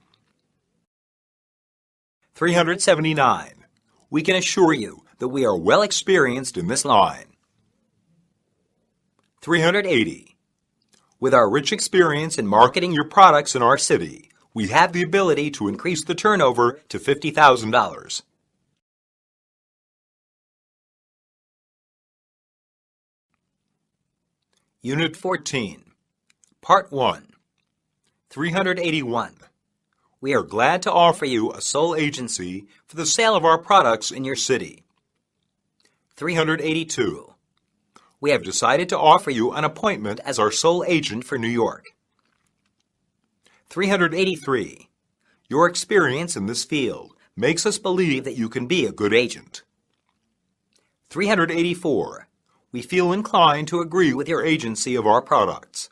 379. We can assure you that we are well experienced in this line. 380. With our rich experience in marketing your products in our city, we have the ability to increase the turnover to $50,000. Unit 14, Part 1, 381. We are glad to offer you a sole agency for the sale of our products in your city. 382. We have decided to offer you an appointment as our sole agent for New York. 383. Your experience in this field makes us believe that you can be a good agent. 384. We feel inclined to agree with your agency of our products.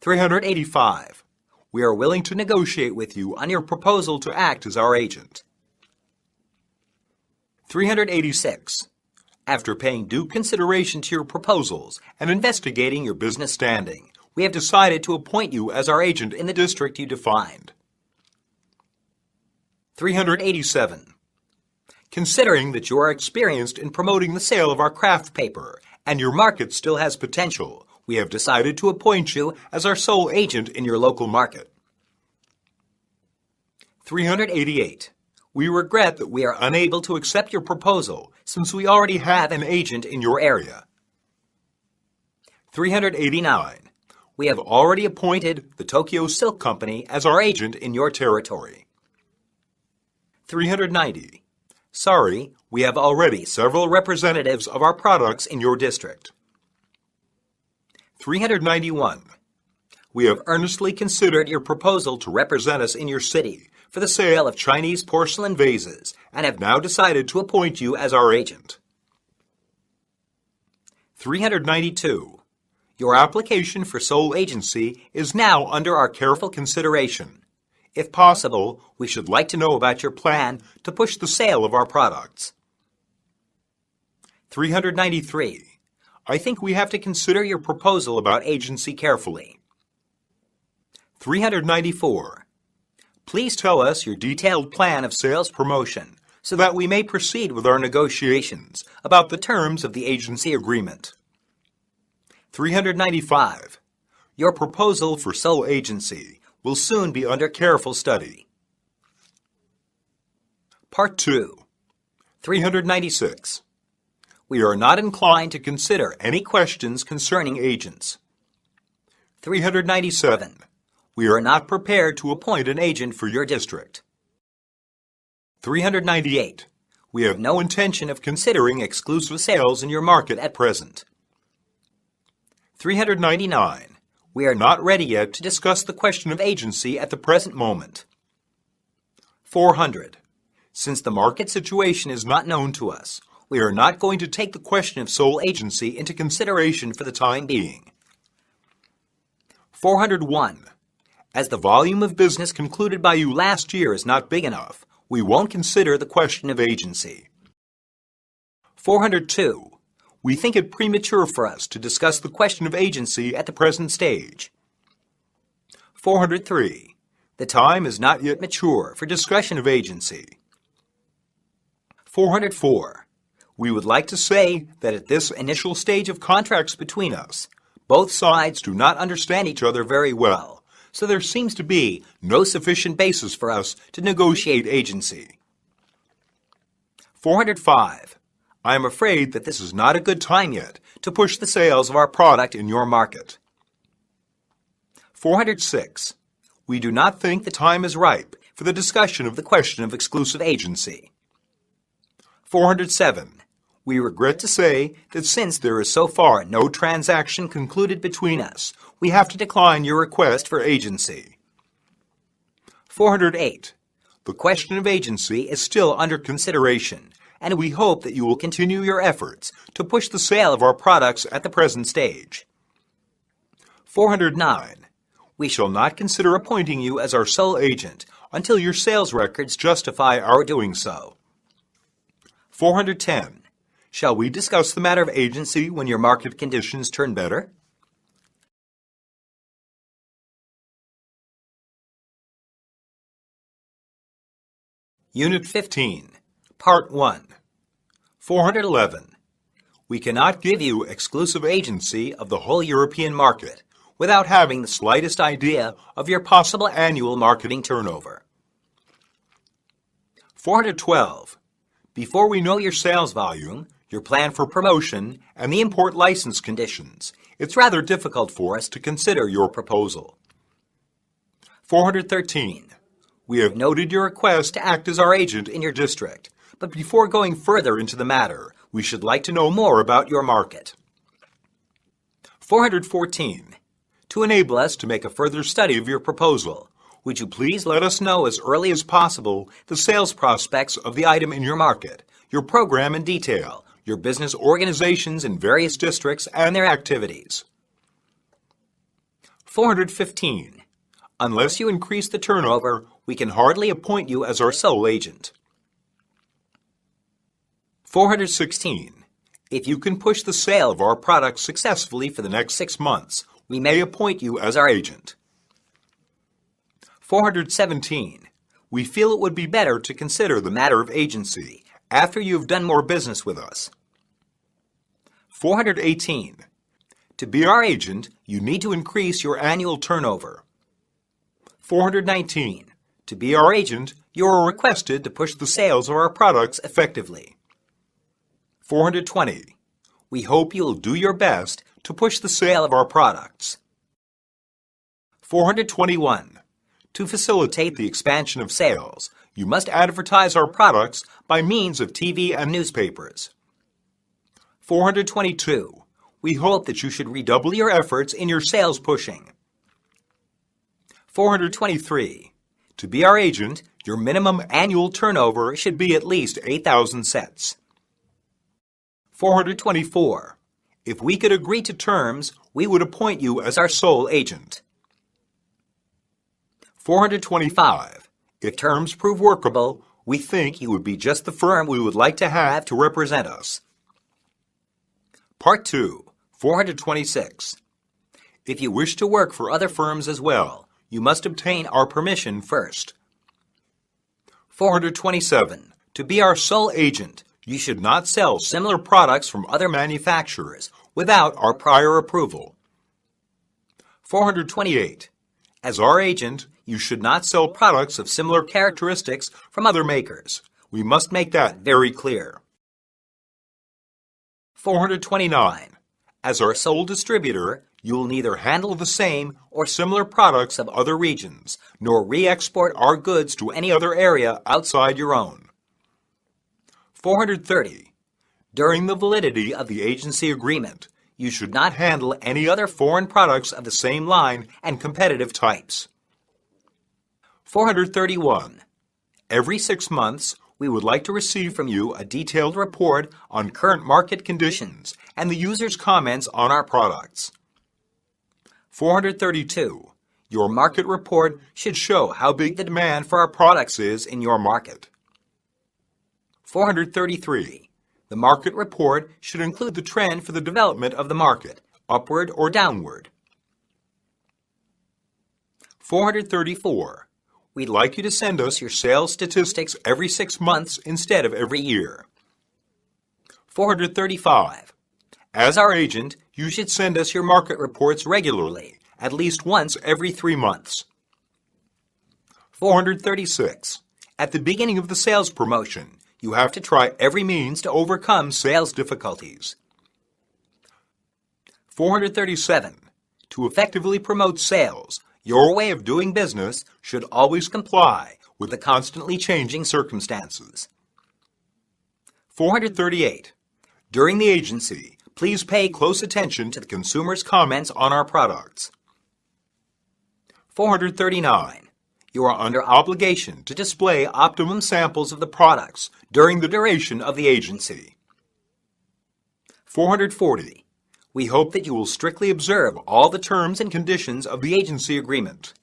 385. We are willing to negotiate with you on your proposal to act as our agent. 386. After paying due consideration to your proposals and investigating your business standing, we have decided to appoint you as our agent in the district you defined. 387. Considering that you are experienced in promoting the sale of our craft paper and your market still has potential, we have decided to appoint you as our sole agent in your local market. 388. We regret that we are unable to accept your proposal since we already have an agent in your area. 389. We have already appointed the Tokyo Silk Company as our agent in your territory. 390. Sorry, we have already several representatives of our products in your district. 391. We have earnestly considered your proposal to represent us in your city for the sale of Chinese porcelain vases and have now decided to appoint you as our agent. 392. Your application for sole agency is now under our careful consideration. If possible, we should like to know about your plan to push the sale of our products. 393. I think we have to consider your proposal about agency carefully. 394. Please tell us your detailed plan of sales promotion so that we may proceed with our negotiations about the terms of the agency agreement. 395. Your proposal for sole agency will soon be under careful study. Part 2. 396. We are not inclined to consider any questions concerning agents. 397. We are not prepared to appoint an agent for your district. 398. We have no intention of considering exclusive sales in your market at present. 399. We are not ready yet to discuss the question of agency at the present moment. 400. Since the market situation is not known to us, we are not going to take the question of sole agency into consideration for the time being. 401. As the volume of business concluded by you last year is not big enough, we won't consider the question of agency. 402. We think it premature for us to discuss the question of agency at the present stage. 403. The time is not yet mature for discussion of agency. 404. We would like to say that at this initial stage of contracts between us, both sides do not understand each other very well, so there seems to be no sufficient basis for us to negotiate agency. 405. I am afraid that this is not a good time yet to push the sales of our product in your market. 406. We do not think the time is ripe for the discussion of the question of exclusive agency. 407. We regret to say that since there is so far no transaction concluded between us, we have to decline your request for agency. 408. The question of agency is still under consideration, and we hope that you will continue your efforts to push the sale of our products at the present stage. 409. We shall not consider appointing you as our sole agent until your sales records justify our doing so. 410. Shall we discuss the matter of agency when your market conditions turn better? Unit 15, Part 1. 411. We cannot give you exclusive agency of the whole European market without having the slightest idea of your possible annual marketing turnover. 412. Before we know your sales volume, your plan for promotion, and the import license conditions, it's rather difficult for us to consider your proposal. 413. We have noted your request to act as our agent in your district, but before going further into the matter, we should like to know more about your market. 414. To enable us to make a further study of your proposal, would you please let us know as early as possible the sales prospects of the item in your market, your program in detail, your business organizations in various districts and their activities. 415. Unless you increase the turnover, we can hardly appoint you as our sole agent. 416. If you can push the sale of our products successfully for the next 6 months, we may appoint you as our agent. 417. We feel it would be better to consider the matter of agency after you have done more business with us. 418. To be our agent, you need to increase your annual turnover. 419. To be our agent, you are requested to push the sales of our products effectively. 420. We hope you'll do your best to push the sale of our products. 421. To facilitate the expansion of sales, you must advertise our products by means of TV and newspapers. 422. We hope that you should redouble your efforts in your sales pushing. 423. To be our agent, your minimum annual turnover should be at least 8,000 sets. 424. If we could agree to terms, we would appoint you as our sole agent. 425. If terms prove workable, we think you would be just the firm we would like to have to represent us. Part 2, 426. If you wish to work for other firms as well, you must obtain our permission first. 427. To be our sole agent, you should not sell similar products from other manufacturers without our prior approval. 428. As our agent, you should not sell products of similar characteristics from other makers. We must make that very clear. 429. As our sole distributor, you will neither handle the same or similar products of other regions, nor re-export our goods to any other area outside your own. 430. During the validity of the agency agreement, you should not handle any other foreign products of the same line and competitive types. 431. Every 6 months, we would like to receive from you a detailed report on current market conditions and the user's comments on our products. 432. Your market report should show how big the demand for our products is in your market. 433. The market report should include the trend for the development of the market, upward or downward. 434. We'd like you to send us your sales statistics every 6 months instead of every year. 435. As our agent, you should send us your market reports regularly, at least once every 3 months. 436. At the beginning of the sales promotion, you have to try every means to overcome sales difficulties. 437. To effectively promote sales, your way of doing business should always comply with the constantly changing circumstances. 438. During the agency, please pay close attention to the consumer's comments on our products. 439. You are under obligation to display optimum samples of the products during the duration of the agency. 440. We hope that you will strictly observe all the terms and conditions of the agency agreement.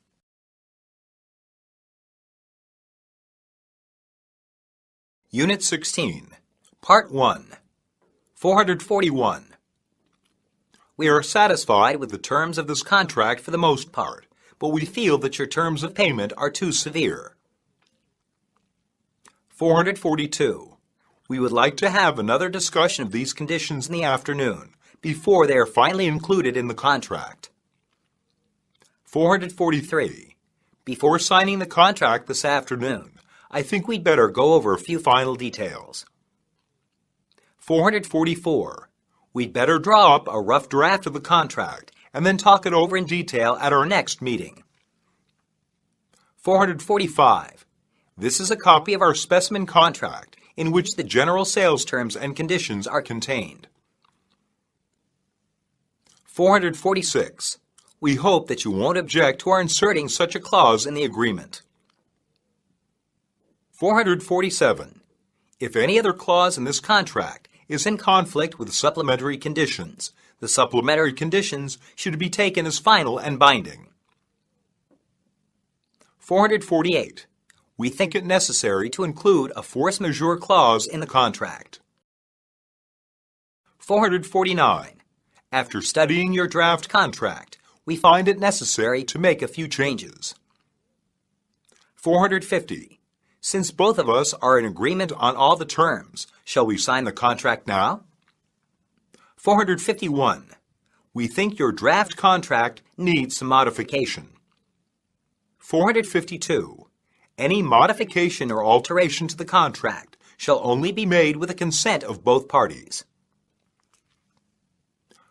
Unit 16, Part 1, 441. We are satisfied with the terms of this contract for the most part, but we feel that your terms of payment are too severe. 442. We would like to have another discussion of these conditions in the afternoon, before they are finally included in the contract. 443. Before signing the contract this afternoon, I think we'd better go over a few final details. 444. We'd better draw up a rough draft of the contract and then talk it over in detail at our next meeting. 445. This is a copy of our specimen contract in which the general sales terms and conditions are contained. 446. We hope that you won't object to our inserting such a clause in the agreement. 447. If any other clause in this contract is in conflict with the supplementary conditions, the supplementary conditions should be taken as final and binding. 448. We think it necessary to include a force majeure clause in the contract. 449. After studying your draft contract, we find it necessary to make a few changes. 450. Since both of us are in agreement on all the terms, shall we sign the contract now? 451. We think your draft contract needs some modification. 452. Any modification or alteration to the contract shall only be made with the consent of both parties.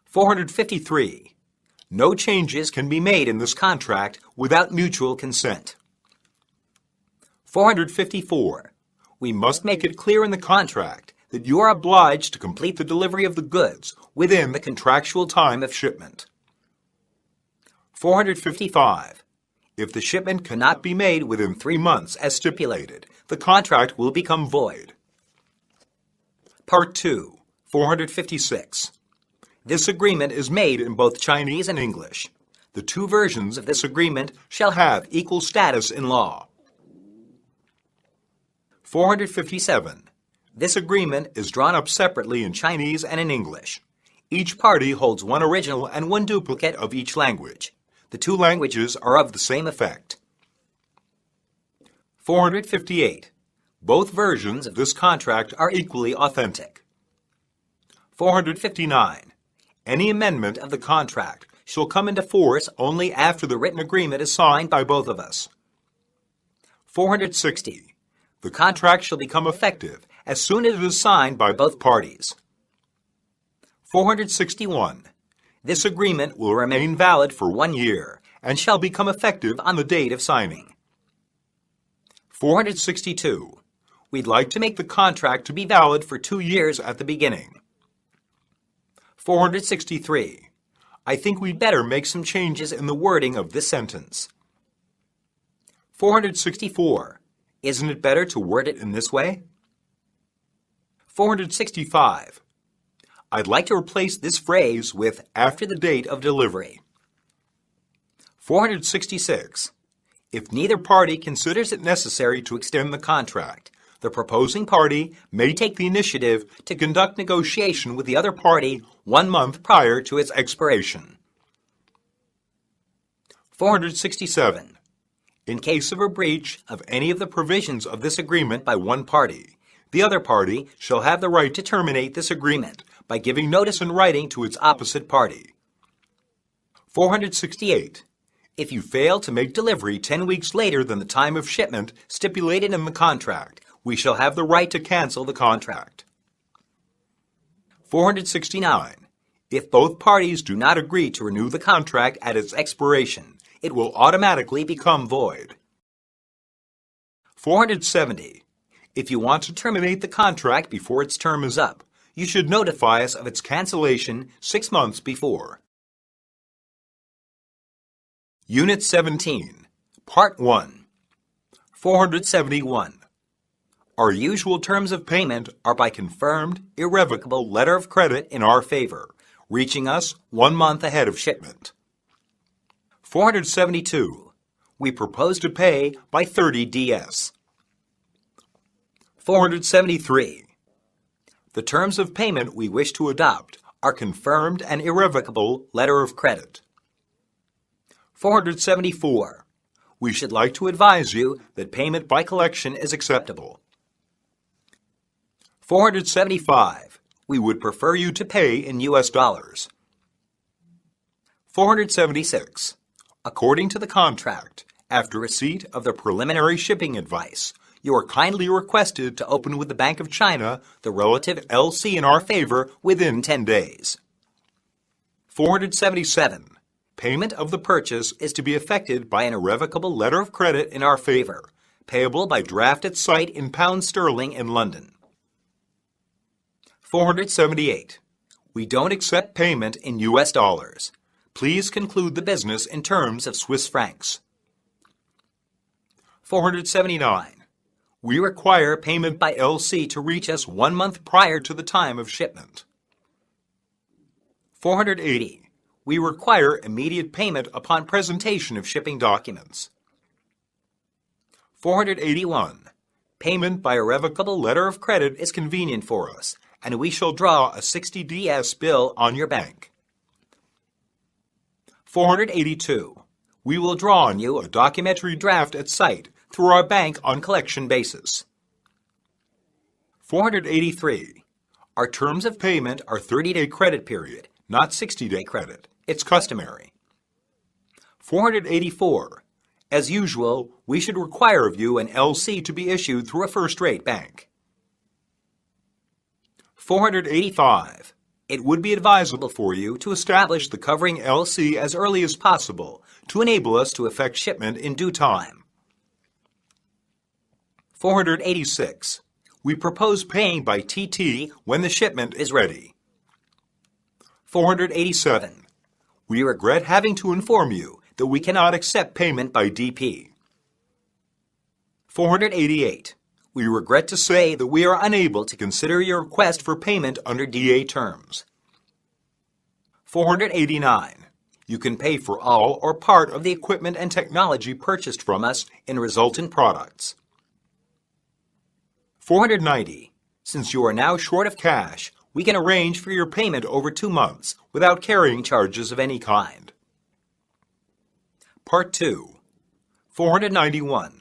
453. No changes can be made in this contract without mutual consent. 454. We must make it clear in the contract that you are obliged to complete the delivery of the goods within the contractual time of shipment. 455. If the shipment cannot be made within 3 months as stipulated, the contract will become void. Part 2, 456. This agreement is made in both Chinese and English. The two versions of this agreement shall have equal status in law. 457. This agreement is drawn up separately in Chinese and in English. Each party holds one original and one duplicate of each language. The two languages are of the same effect. 458. Both versions of this contract are equally authentic. 459. Any amendment of the contract shall come into force only after the written agreement is signed by both of us. 460. The contract shall become effective as soon as it is signed by both parties. 461. This agreement will remain valid for 1 year and shall become effective on the date of signing. 462. We'd like to make the contract to be valid for 2 years at the beginning. 463. I think we'd better make some changes in the wording of this sentence. 464. Isn't it better to word it in this way? 465. I'd like to replace this phrase with after the date of delivery. 466. If neither party considers it necessary to extend the contract, the proposing party may take the initiative to conduct negotiation with the other party 1 month prior to its expiration. 467. In case of a breach of any of the provisions of this agreement by one party, the other party shall have the right to terminate this agreement by giving notice in writing to its opposite party. 468. If you fail to make delivery 10 weeks later than the time of shipment stipulated in the contract, we shall have the right to cancel the contract. 469. If both parties do not agree to renew the contract at its expiration, it will automatically become void. 470. If you want to terminate the contract before its term is up, you should notify us of its cancellation 6 months before. Unit 17, Part 1, 471. Our usual terms of payment are by confirmed, irrevocable letter of credit in our favor, reaching us 1 month ahead of shipment. 472. We propose to pay by 30 DS. 473. The terms of payment we wish to adopt are confirmed and irrevocable letter of credit. 474. We should like to advise you that payment by collection is acceptable. 475. We would prefer you to pay in US dollars. 476. According to the contract, after receipt of the preliminary shipping advice, you are kindly requested to open with the Bank of China the relative LC in our favor within 10 days. 477. Payment of the purchase is to be effected by an irrevocable letter of credit in our favor, payable by draft at site in pounds sterling in London. 478. We don't accept payment in US dollars. Please conclude the business in terms of Swiss francs. 479. We require payment by LC to reach us 1 month prior to the time of shipment. 480. We require immediate payment upon presentation of shipping documents. 481. Payment by irrevocable letter of credit is convenient for us, and we shall draw a 60 DS bill on your bank. 482. We will draw on you a documentary draft at site through our bank on collection basis. 483. Our terms of payment are 30-day credit period, not 60-day credit. It's customary. 484. As usual, we should require of you an LC to be issued through a first-rate bank. 485. It would be advisable for you to establish the covering LC as early as possible to enable us to effect shipment in due time. 486. We propose paying by TT when the shipment is ready. 487. We regret having to inform you that we cannot accept payment by DP. 488. We regret to say that we are unable to consider your request for payment under DA terms. 489. You can pay for all or part of the equipment and technology purchased from us in resultant products. 490. Since you are now short of cash, we can arrange for your payment over 2 months without carrying charges of any kind. Part 2. 491.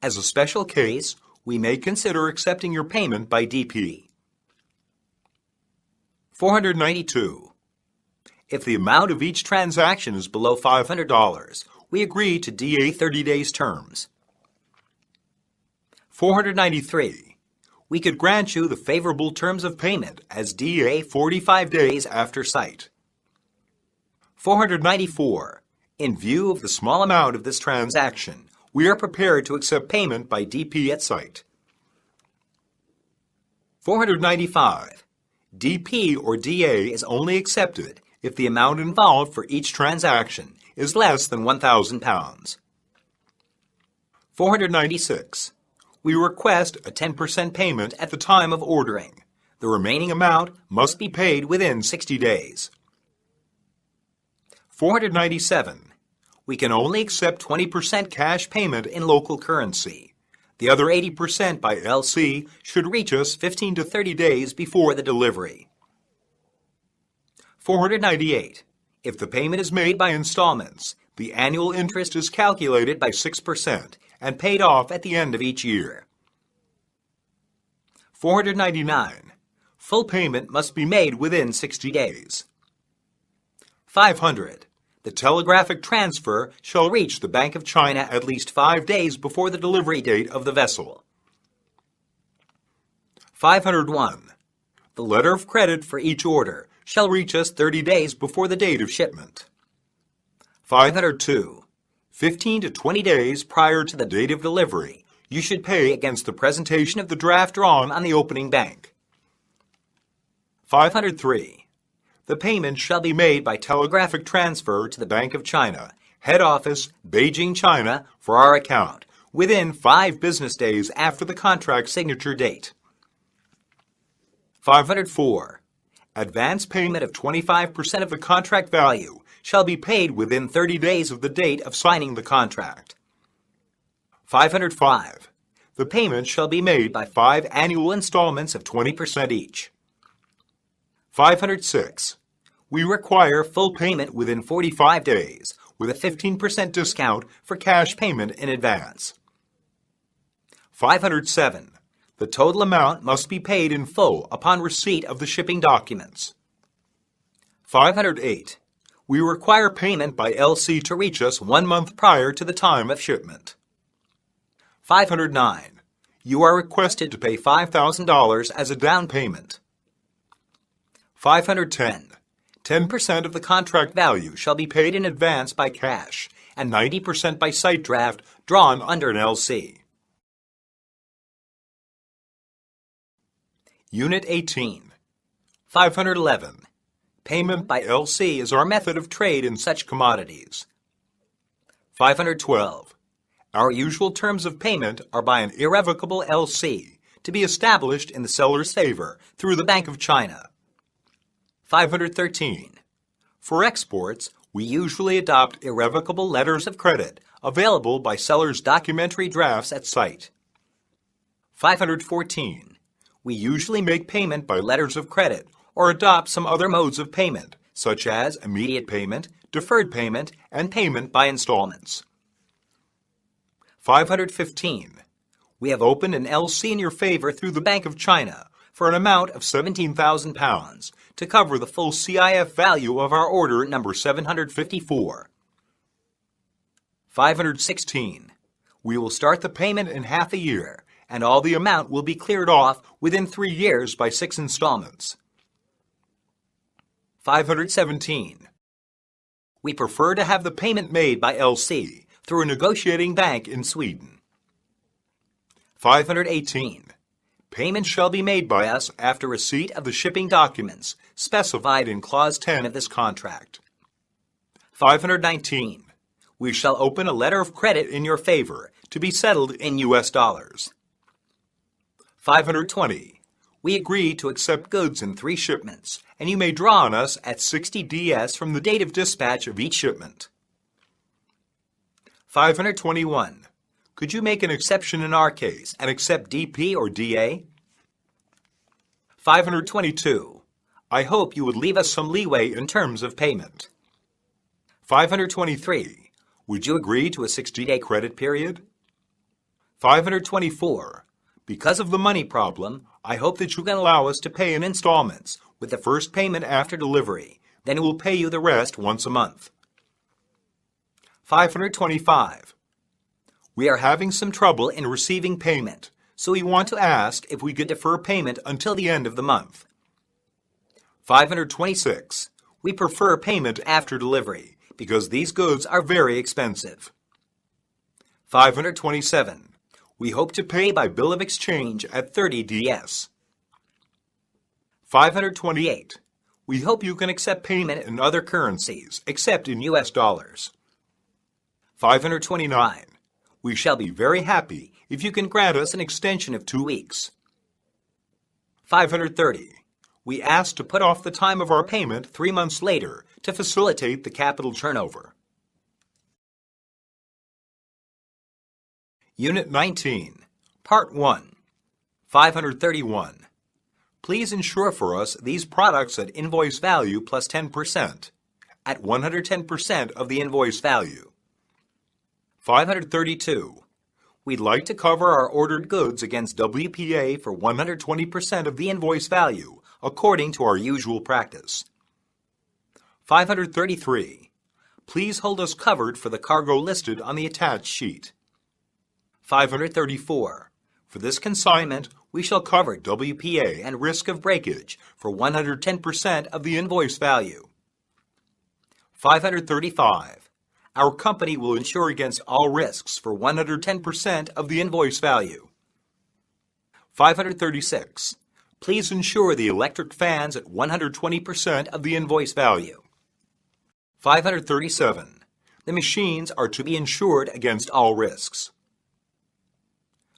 As a special case, we may consider accepting your payment by DP. 492. If the amount of each transaction is below $500, we agree to DA 30 days terms. 493. We could grant you the favorable terms of payment as DA 45 days after sight. 494. In view of the small amount of this transaction, we are prepared to accept payment by DP at sight. 495. DP or DA is only accepted if the amount involved for each transaction is less than £1,000. 496. We request a 10% payment at the time of ordering. The remaining amount must be paid within 60 days. 497. We can only accept 20% cash payment in local currency. The other 80% by LC should reach us 15 to 30 days before the delivery. 498. If the payment is made by installments, the annual interest is calculated by 6% and paid off at the end of each year. 499. Full payment must be made within 60 days. 500. The telegraphic transfer shall reach the Bank of China at least 5 days before the delivery date of the vessel. 501. The letter of credit for each order shall reach us 30 days before the date of shipment. 502. 15 to 20 days prior to the date of delivery, you should pay against the presentation of the draft drawn on the opening bank. 503. The payment shall be made by telegraphic transfer to the Bank of China, Head Office, Beijing, China, for our account, within 5 business days after the contract signature date. 504. Advance payment of 25% of the contract value shall be paid within 30 days of the date of signing the contract. 505. The payment shall be made by 5 annual installments of 20% each. 506. We require full payment within 45 days, with a 15% discount for cash payment in advance. 507. The total amount must be paid in full upon receipt of the shipping documents. 508. We require payment by LC to reach us 1 month prior to the time of shipment. 509. You are requested to pay $5,000 as a down payment. 510. 10% of the contract value shall be paid in advance by cash and 90% by sight draft drawn under an LC. Unit 18. 511. Payment by LC is our method of trade in such commodities. 512. Our usual terms of payment are by an irrevocable LC to be established in the seller's favor through the Bank of China. 513. For exports, we usually adopt irrevocable letters of credit available by seller's documentary drafts at site. 514. We usually make payment by letters of credit or adopt some other modes of payment, such as immediate payment, deferred payment, and payment by installments. 515. We have opened an LC in your favor through the Bank of China for an amount of £17,000 to cover the full CIF value of our order number 754. 516. We will start the payment in half a year, and all the amount will be cleared off within 3 years by 6 installments. 517. We prefer to have the payment made by LC through a negotiating bank in Sweden. 518. Payment shall be made by us after receipt of the shipping documents specified in Clause 10 of this contract. 519. We shall open a letter of credit in your favor to be settled in U.S. dollars. 520. We agree to accept goods in 3 shipments, and you may draw on us at 60 DS from the date of dispatch of each shipment. 521. Could you make an exception in our case and accept DP or DA? 522. I hope you would leave us some leeway in terms of payment. 523. Would you agree to a 60-day credit period? 524. Because of the money problem, I hope that you can allow us to pay in installments, with the first payment after delivery. Then we will pay you the rest once a month. 525. We are having some trouble in receiving payment, so we want to ask if we could defer payment until the end of the month. 526. We prefer payment after delivery, because these goods are very expensive. 527. We hope to pay by bill of exchange at 30 DS. 528. We hope you can accept payment in other currencies, except in U.S. dollars. 529. We shall be very happy if you can grant us an extension of 2 weeks. 530. We ask to put off the time of our payment 3 months later to facilitate the capital turnover. Unit 19, Part 1, 531. Please insure for us these products at invoice value plus 10%, at 110% of the invoice value. 532. We'd like to cover our ordered goods against WPA for 120% of the invoice value, according to our usual practice. 533. Please hold us covered for the cargo listed on the attached sheet. 534. For this consignment, we shall cover WPA and risk of breakage for 110% of the invoice value. 535. Our company will insure against all risks for 110% of the invoice value. 536. Please insure the electric fans at 120% of the invoice value. 537. The machines are to be insured against all risks.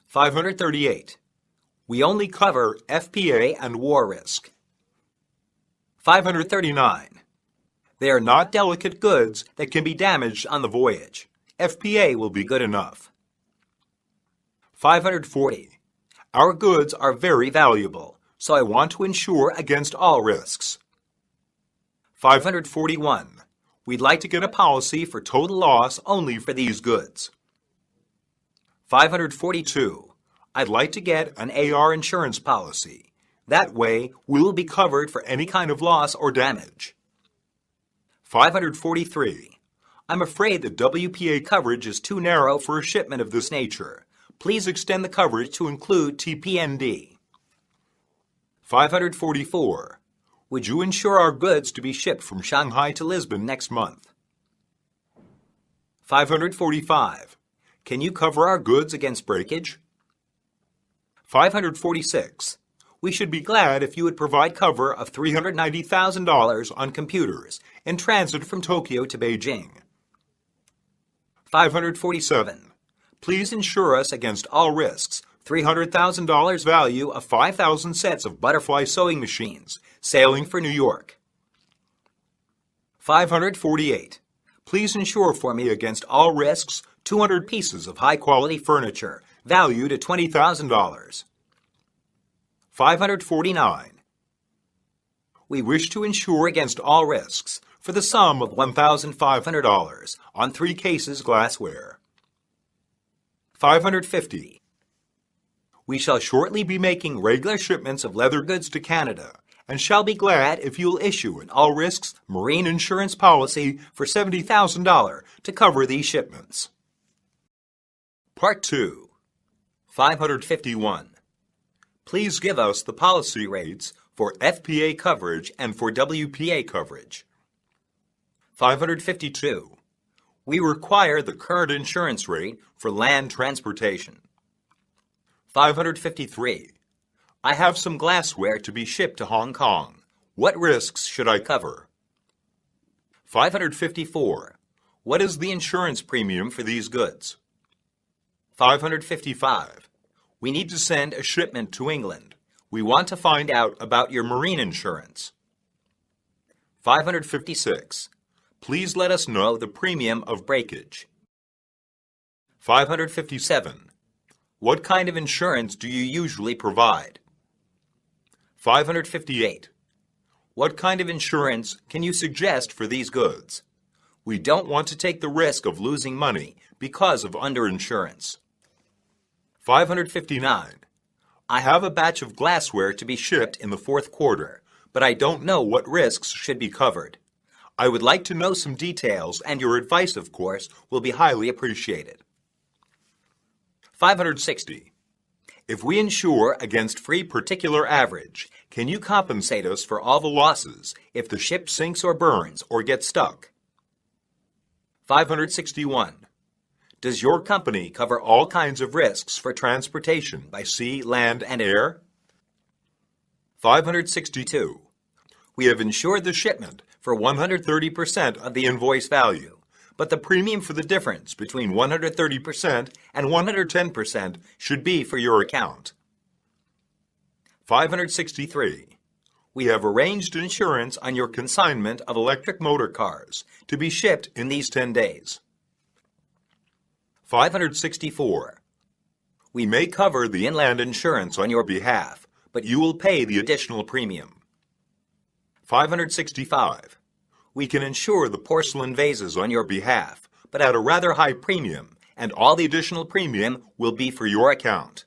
538. We only cover FPA and war risk. 539. They are not delicate goods that can be damaged on the voyage. FPA will be good enough. 540. Our goods are very valuable, so I want to insure against all risks. 541. We'd like to get a policy for total loss only for these goods. 542. I'd like to get an AR insurance policy. That way, we will be covered for any kind of loss or damage. 543. I'm afraid the WPA coverage is too narrow for a shipment of this nature. Please extend the coverage to include TPND. 544. Would you insure our goods to be shipped from Shanghai to Lisbon next month? 545. Can you cover our goods against breakage? 546. We should be glad if you would provide cover of $390,000 on computers in transit from Tokyo to Beijing. 547. Please insure us against all risks $300,000 value of 5,000 sets of butterfly sewing machines sailing for New York. 548. Please insure for me against all risks 200 pieces of high-quality furniture valued at $20,000. 549. We wish to insure against all risks for the sum of $1,500 on 3 cases glassware. 550. We shall shortly be making regular shipments of leather goods to Canada and shall be glad if you will issue an all-risks marine insurance policy for $70,000 to cover these shipments. Part 2. 551. Please give us the policy rates for FPA coverage and for WPA coverage. 552. We require the current insurance rate for land transportation. 553. I have some glassware to be shipped to Hong Kong. What risks should I cover? 554. What is the insurance premium for these goods? 555. We need to send a shipment to England. We want to find out about your marine insurance. 556. Please let us know the premium of breakage. 557. What kind of insurance do you usually provide? 558. What kind of insurance can you suggest for these goods? We don't want to take the risk of losing money because of underinsurance. 559. I have a batch of glassware to be shipped in the fourth quarter, but I don't know what risks should be covered. I would like to know some details, and your advice, of course, will be highly appreciated. 560. If we insure against free particular average, can you compensate us for all the losses if the ship sinks or burns or gets stuck? 561. Does your company cover all kinds of risks for transportation by sea, land, and air? 562. We have insured the shipment for 130% of the invoice value, but the premium for the difference between 130% and 110% should be for your account. 563. We have arranged insurance on your consignment of electric motor cars to be shipped in these 10 days. 564. We may cover the inland insurance on your behalf, but you will pay the additional premium. 565. We can insure the porcelain vases on your behalf, but at a rather high premium, and all the additional premium will be for your account.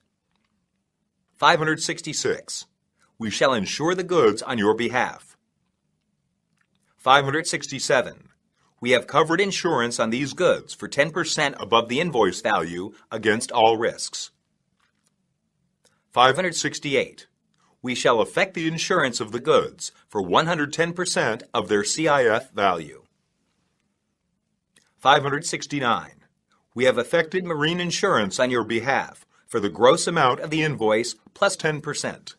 566. We shall insure the goods on your behalf. 567. We have covered insurance on these goods for 10% above the invoice value against all risks. 568. We shall effect the insurance of the goods for 110% of their CIF value. 569. We have effected marine insurance on your behalf for the gross amount of the invoice plus 10%.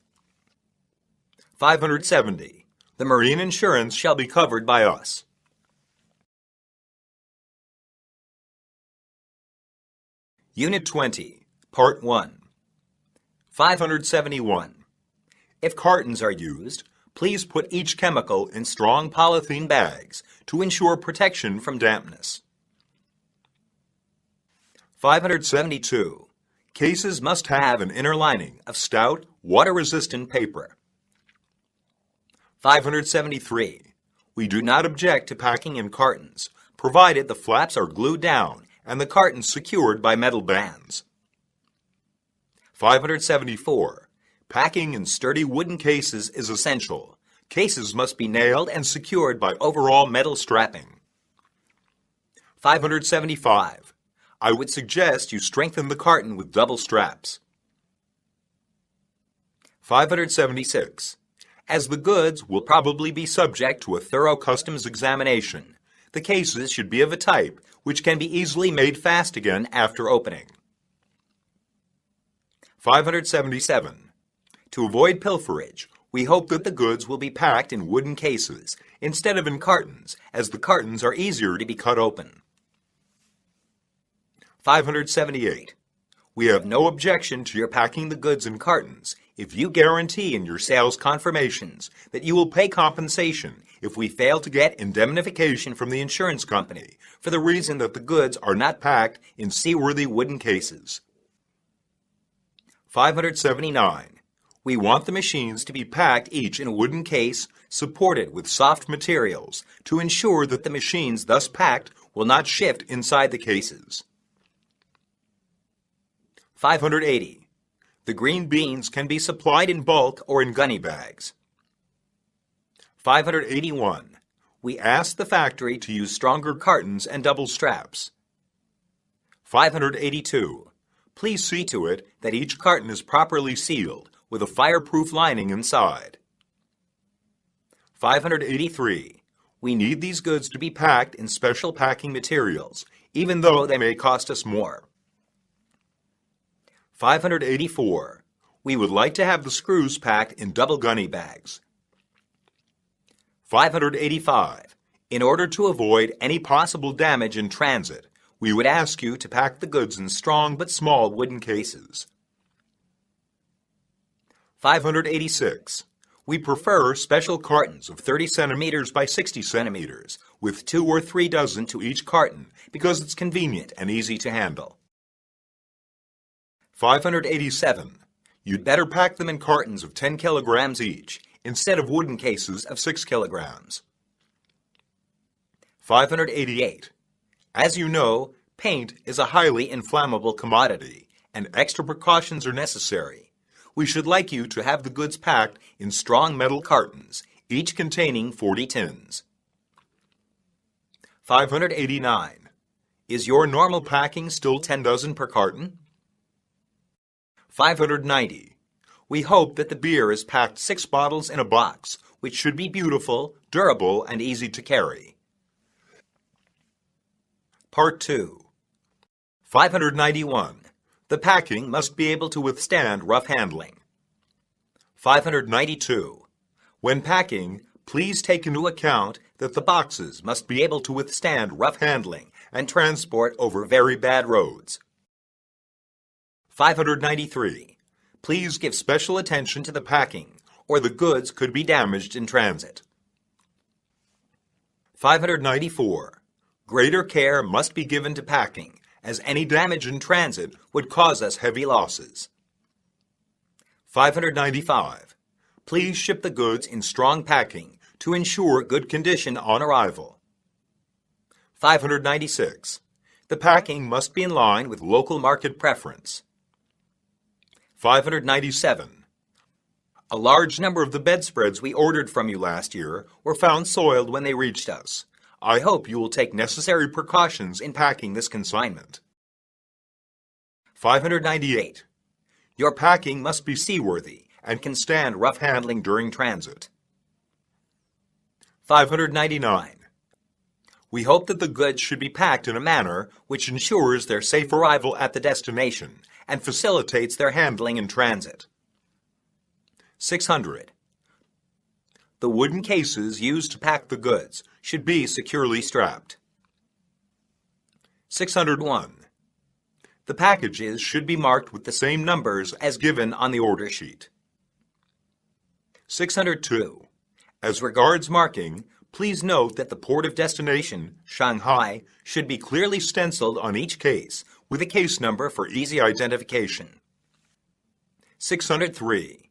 570. The marine insurance shall be covered by us. Unit 20, Part 1. 571. If cartons are used, please put each chemical in strong polythene bags to ensure protection from dampness. 572. Cases must have an inner lining of stout, water-resistant paper. 573. We do not object to packing in cartons, provided the flaps are glued down and the cartons secured by metal bands. 574. Packing in sturdy wooden cases is essential. Cases must be nailed and secured by overall metal strapping. 575. I would suggest you strengthen the carton with double straps. 576. As the goods will probably be subject to a thorough customs examination, the cases should be of a type which can be easily made fast again after opening. 577. To avoid pilferage, we hope that the goods will be packed in wooden cases instead of in cartons, as the cartons are easier to be cut open. 578. We have no objection to your packing the goods in cartons if you guarantee in your sales confirmations that you will pay compensation if we fail to get indemnification from the insurance company for the reason that the goods are not packed in seaworthy wooden cases. 579. We want the machines to be packed each in a wooden case supported with soft materials to ensure that the machines thus packed will not shift inside the cases. 580. The green beans can be supplied in bulk or in gunny bags. 581. We ask the factory to use stronger cartons and double straps. 582. Please see to it that each carton is properly sealed with a fireproof lining inside. 583. We need these goods to be packed in special packing materials, even though they may cost us more. 584. We would like to have the screws packed in double gunny bags. 585. In order to avoid any possible damage in transit, we would ask you to pack the goods in strong but small wooden cases. 586. We prefer special cartons of 30 centimeters by 60 centimeters, with 2 or 3 dozen to each carton because it's convenient and easy to handle. 587. You'd better pack them in cartons of 10 kilograms each, instead of wooden cases of 6 kilograms. 588. As you know, paint is a highly inflammable commodity, and extra precautions are necessary. We should like you to have the goods packed in strong metal cartons, each containing 40 tins. 589. Is your normal packing still 10 dozen per carton? 590. We hope that the beer is packed 6 bottles in a box, which should be beautiful, durable, and easy to carry. Part 2. 591. The packing must be able to withstand rough handling. 592. When packing, please take into account that the boxes must be able to withstand rough handling and transport over very bad roads. 593. Please give special attention to the packing, or the goods could be damaged in transit. 594. Greater care must be given to packing, as any damage in transit would cause us heavy losses. 595. Please ship the goods in strong packing to ensure good condition on arrival. 596. The packing must be in line with local market preference. 597. A large number of the bedspreads we ordered from you last year were found soiled when they reached us. I hope you will take necessary precautions in packing this consignment. 598. Your packing must be seaworthy and can stand rough handling during transit. 599. We hope that the goods should be packed in a manner which ensures their safe arrival at the destination and facilitates their handling in transit. 600. The wooden cases used to pack the goods should be securely strapped. 601. The packages should be marked with the same numbers as given on the order sheet. 602. As regards marking, please note that the port of destination, Shanghai, should be clearly stenciled on each case with a case number for easy identification. 603.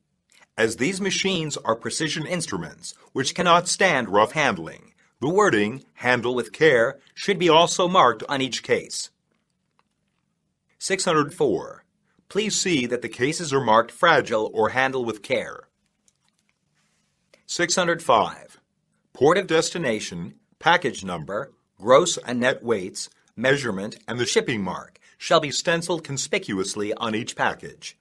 As these machines are precision instruments which cannot stand rough handling, the wording, "Handle with care," should be also marked on each case. 604. Please see that the cases are marked "Fragile" or "Handle with care." 605. Port of destination, package number, gross and net weights, measurement, and the shipping mark shall be stenciled conspicuously on each package.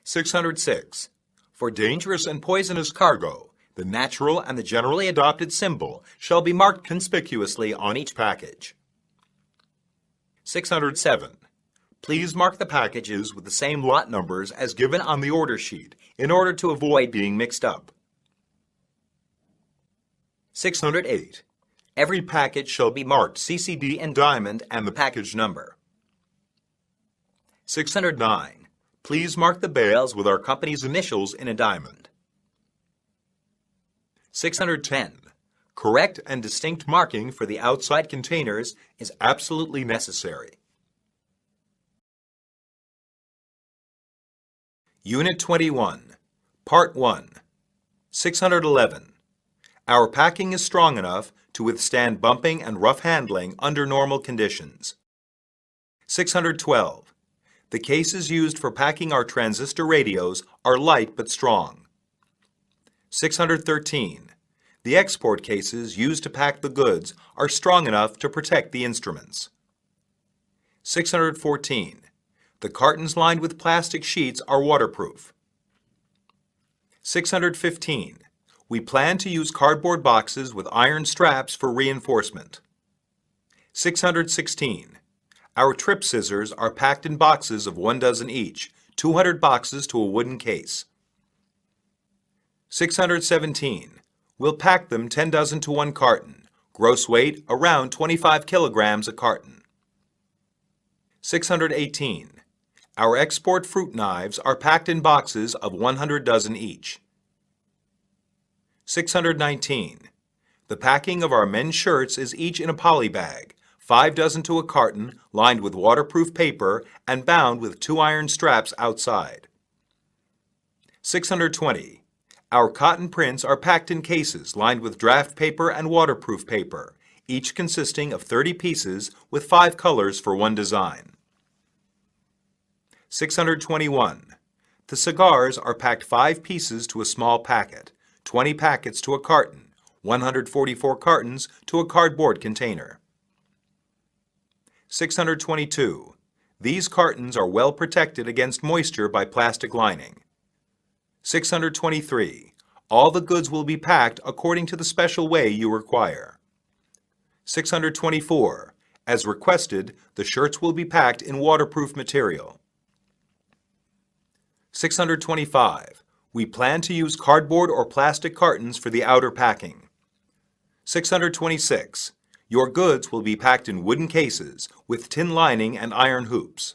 606. For dangerous and poisonous cargo, the natural and the generally adopted symbol shall be marked conspicuously on each package. 607. Please mark the packages with the same lot numbers as given on the order sheet in order to avoid being mixed up. 608. Every package shall be marked CCD in diamond and the package number. 609. Please mark the bales with our company's initials in a diamond. 610. Correct and distinct marking for the outside containers is absolutely necessary. Unit 21, Part 1, 611. Our packing is strong enough to withstand bumping and rough handling under normal conditions. 612. The cases used for packing our transistor radios are light but strong. 613. The export cases used to pack the goods are strong enough to protect the instruments. 614. The cartons lined with plastic sheets are waterproof. 615. We plan to use cardboard boxes with iron straps for reinforcement. 616. Our trip scissors are packed in boxes of 1 dozen each, 200 boxes to a wooden case. 617. We'll pack them 10 dozen to 1 carton, gross weight around 25 kilograms a carton. 618. Our export fruit knives are packed in boxes of 100 dozen each. 619. The packing of our men's shirts is each in a poly bag, 5 dozen to a carton, lined with waterproof paper and bound with 2 iron straps outside. 620. Our cotton prints are packed in cases lined with draft paper and waterproof paper, each consisting of 30 pieces with 5 colors for 1 design. 621. The cigars are packed 5 pieces to a small packet, 20 packets to a carton, 144 cartons to a cardboard container. 622. These cartons are well protected against moisture by plastic lining. 623. All the goods will be packed according to the special way you require. 624. As requested, the shirts will be packed in waterproof material. 625. We plan to use cardboard or plastic cartons for the outer packing. 626. Your goods will be packed in wooden cases with tin lining and iron hoops.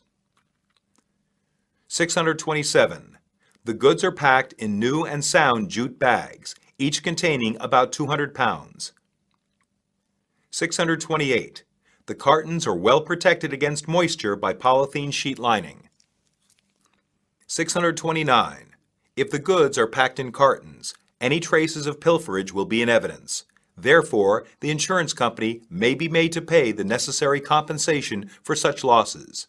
627. The goods are packed in new and sound jute bags, each containing about 200 pounds. 628. The cartons are well protected against moisture by polythene sheet lining. 629. If the goods are packed in cartons, any traces of pilferage will be in evidence. Therefore, the insurance company may be made to pay the necessary compensation for such losses.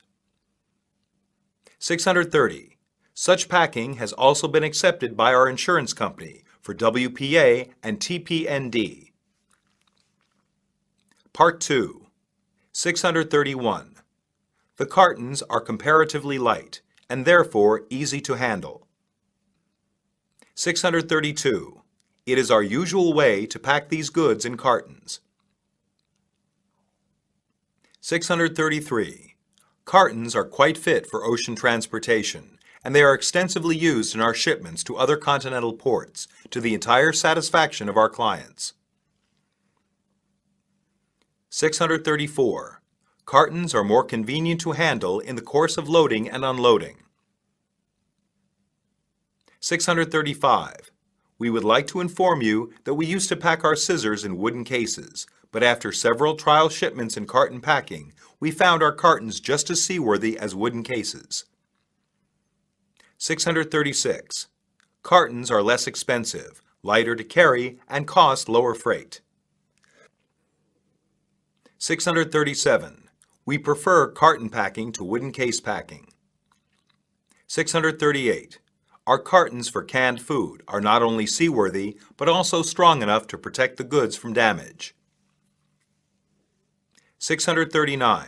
630. Such packing has also been accepted by our insurance company for WPA and TPND. Part 2. 631. The cartons are comparatively light and therefore easy to handle. 632. It is our usual way to pack these goods in cartons. 633. Cartons are quite fit for ocean transportation, and they are extensively used in our shipments to other continental ports, to the entire satisfaction of our clients. 634. Cartons are more convenient to handle in the course of loading and unloading. 635. We would like to inform you that we used to pack our scissors in wooden cases, but after several trial shipments in carton packing, we found our cartons just as seaworthy as wooden cases. 636. Cartons are less expensive, lighter to carry, and cost lower freight. 637. We prefer carton packing to wooden case packing. 638. Our cartons for canned food are not only seaworthy, but also strong enough to protect the goods from damage. 639.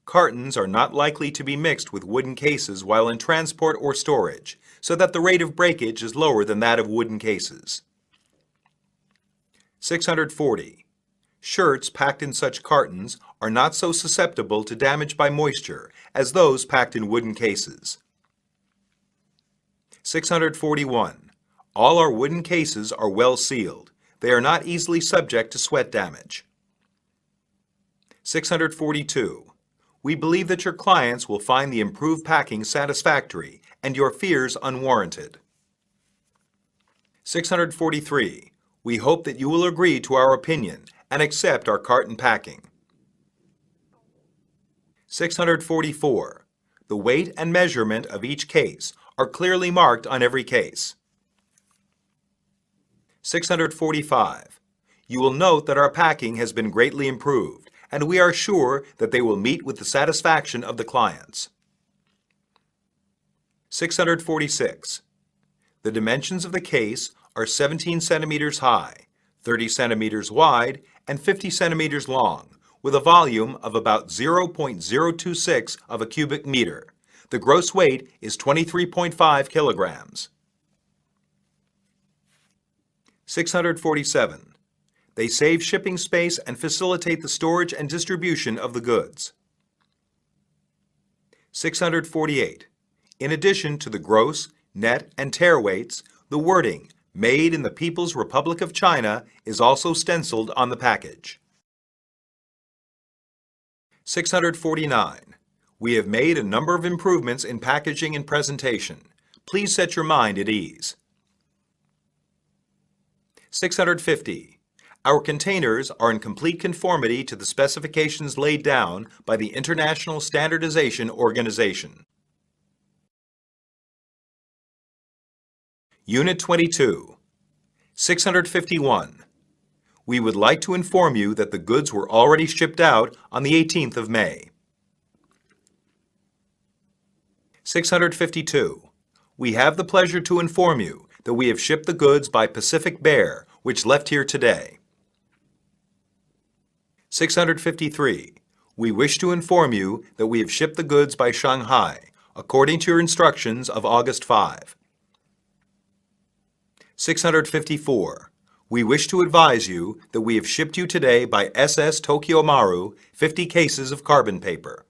Cartons are not likely to be mixed with wooden cases while in transport or storage, so that the rate of breakage is lower than that of wooden cases. 640. Shirts packed in such cartons are not so susceptible to damage by moisture as those packed in wooden cases. 641. All our wooden cases are well sealed. They are not easily subject to sweat damage. 642. We believe that your clients will find the improved packing satisfactory and your fears unwarranted. 643. We hope that you will agree to our opinion and accept our carton packing. 644. The weight and measurement of each case are clearly marked on every case. 645. You will note that our packing has been greatly improved, and we are sure that they will meet with the satisfaction of the clients. 646. The dimensions of the case are 17 centimeters high, 30 centimeters wide, and 50 centimeters long, with a volume of about 0.026 of a cubic meter. The gross weight is 23.5 kilograms. 647. They save shipping space and facilitate the storage and distribution of the goods. 648. In addition to the gross, net, and tare weights, the wording, "Made in the People's Republic of China," is also stenciled on the package. 649. We have made a number of improvements in packaging and presentation. Please set your mind at ease. 650. Our containers are in complete conformity to the specifications laid down by the International Standardization Organization. Unit 22. 651. We would like to inform you that the goods were already shipped out on the 18th of May. 652. We have the pleasure to inform you that we have shipped the goods by Pacific Bear, which left here today. 653. We wish to inform you that we have shipped the goods by Shanghai, according to your instructions of August 5. 654. We wish to advise you that we have shipped you today by SS Tokyo Maru 50 cases of carbon paper.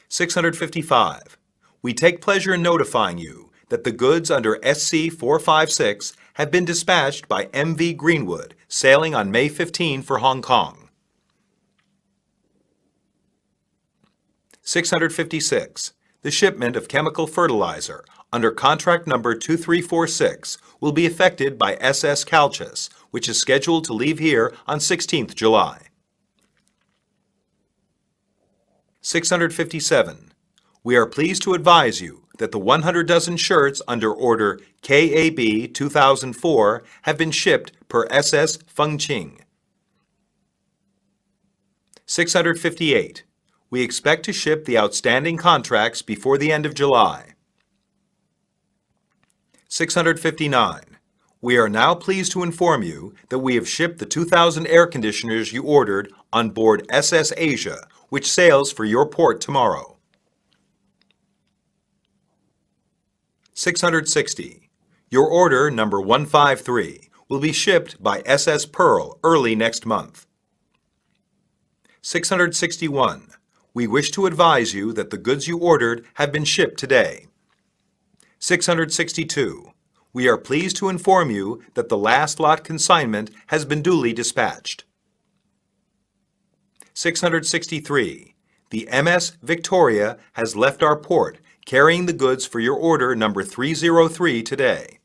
655. We take pleasure in notifying you that the goods under SC 456 have been dispatched by MV Greenwood, sailing on May 15 for Hong Kong. 656. The shipment of chemical fertilizer under contract number 2346 will be effected by SS Calchas, which is scheduled to leave here on 16th July. 657. We are pleased to advise you that the 100 dozen shirts under order KAB 2004 have been shipped per SS Fengqing. 658. We expect to ship the outstanding contracts before the end of July. 659. We are now pleased to inform you that we have shipped the 2,000 air conditioners you ordered on board SS Asia, which sails for your port tomorrow. 660. Your order number 153 will be shipped by SS Pearl early next month. 661. We wish to advise you that the goods you ordered have been shipped today. 662. We are pleased to inform you that the last lot consignment has been duly dispatched. 663. The MS Victoria has left our port, carrying the goods for your order number 303 today.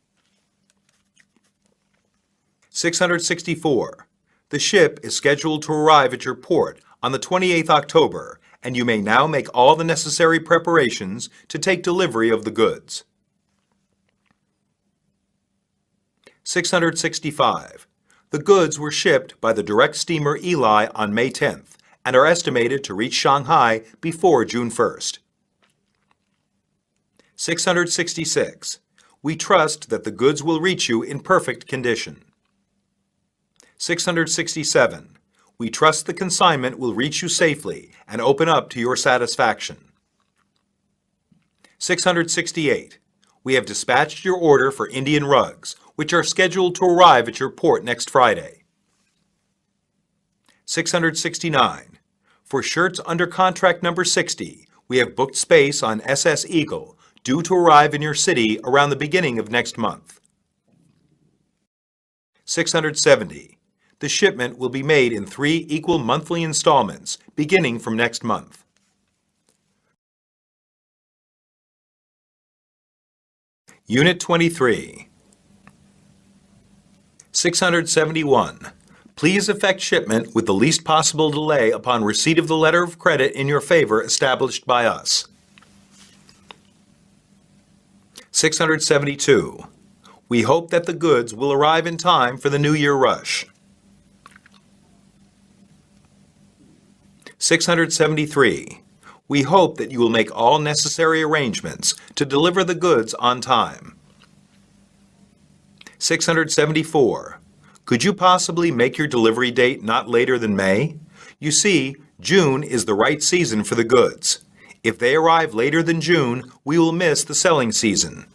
664. The ship is scheduled to arrive at your port on the 28th October, and you may now make all the necessary preparations to take delivery of the goods. 665. The goods were shipped by the direct steamer Eli on May 10th and are estimated to reach Shanghai before June 1st. 666. We trust that the goods will reach you in perfect condition. 667. We trust the consignment will reach you safely and open up to your satisfaction. 668. We have dispatched your order for Indian rugs, which are scheduled to arrive at your port next Friday. 669. For shirts under contract number 60, we have booked space on SS Eagle, due to arrive in your city around the beginning of next month. 670. The shipment will be made in 3 equal monthly installments, beginning from next month. Unit 23. 671. Please effect shipment with the least possible delay upon receipt of the letter of credit in your favor established by us. 672. We hope that the goods will arrive in time for the New Year rush. 673. We hope that you will make all necessary arrangements to deliver the goods on time. 674. Could you possibly make your delivery date not later than May? You see, June is the right season for the goods. If they arrive later than June, we will miss the selling season.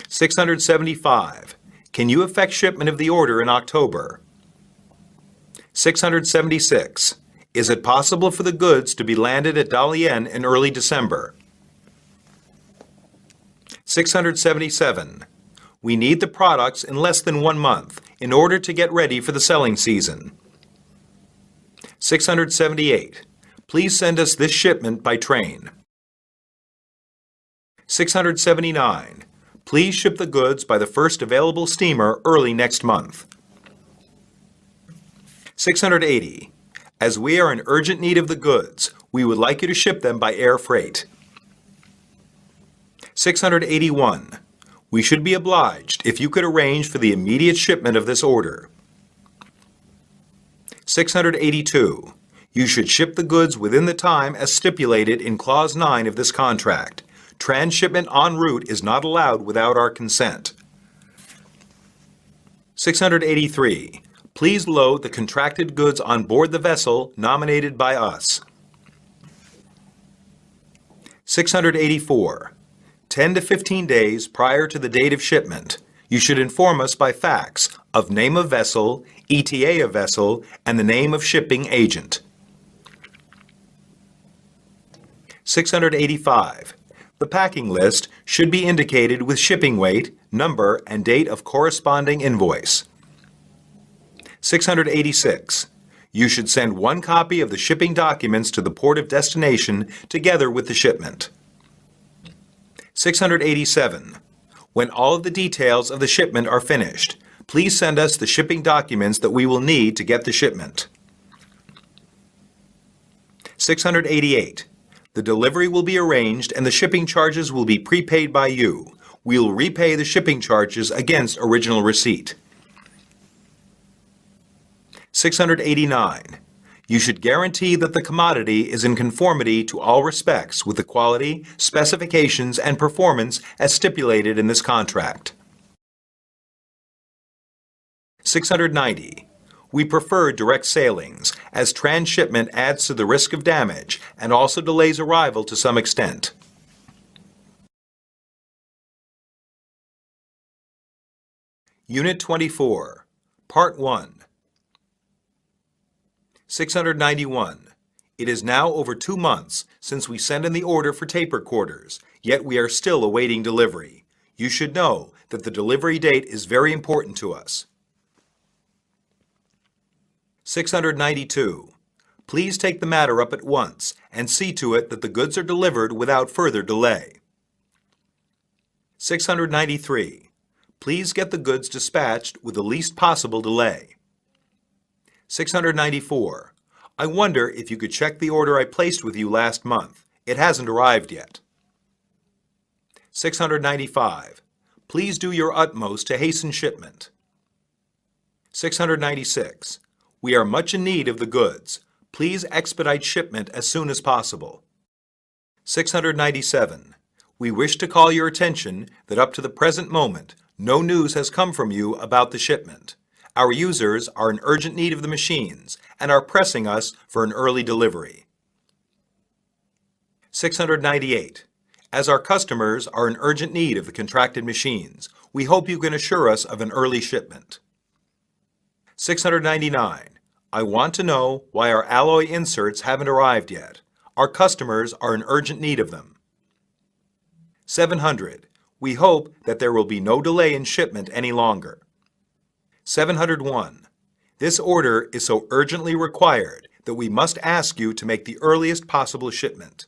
675. Can you effect shipment of the order in October? 676. Is it possible for the goods to be landed at Dalian in early December? 677. We need the products in less than 1 month in order to get ready for the selling season. 678. Please send us this shipment by train. 679. Please ship the goods by the first available steamer early next month. 680. As we are in urgent need of the goods, we would like you to ship them by air freight. 681. We should be obliged if you could arrange for the immediate shipment of this order. 682. You should ship the goods within the time as stipulated in Clause 9 of this contract. Transshipment en route is not allowed without our consent. 683. Please load the contracted goods on board the vessel nominated by us. 684. 10 to 15 days prior to the date of shipment, you should inform us by fax of name of vessel, ETA of vessel, and the name of shipping agent. 685. The packing list should be indicated with shipping weight, number, and date of corresponding invoice. 686. You should send 1 copy of the shipping documents to the port of destination together with the shipment. 687. When all of the details of the shipment are finished, please send us the shipping documents that we will need to get the shipment. 688. The delivery will be arranged and the shipping charges will be prepaid by you. We will repay the shipping charges against original receipt. 689. You should guarantee that the commodity is in conformity to all respects with the quality, specifications, and performance as stipulated in this contract. 690. We prefer direct sailings, as transshipment adds to the risk of damage and also delays arrival to some extent. Unit 24, Part 1. 691. It is now over 2 months since we sent in the order for tape recorders, yet we are still awaiting delivery. You should know that the delivery date is very important to us. 692. Please take the matter up at once and see to it that the goods are delivered without further delay. 693. Please get the goods dispatched with the least possible delay. 694. I wonder if you could check the order I placed with you last month. It hasn't arrived yet. 695. Please do your utmost to hasten shipment. 696. We are much in need of the goods. Please expedite shipment as soon as possible. 697. We wish to call your attention that up to the present moment, no news has come from you about the shipment. Our users are in urgent need of the machines and are pressing us for an early delivery. 698. As our customers are in urgent need of the contracted machines, we hope you can assure us of an early shipment. 699. I want to know why our alloy inserts haven't arrived yet. Our customers are in urgent need of them. 700. We hope that there will be no delay in shipment any longer. 701. This order is so urgently required that we must ask you to make the earliest possible shipment.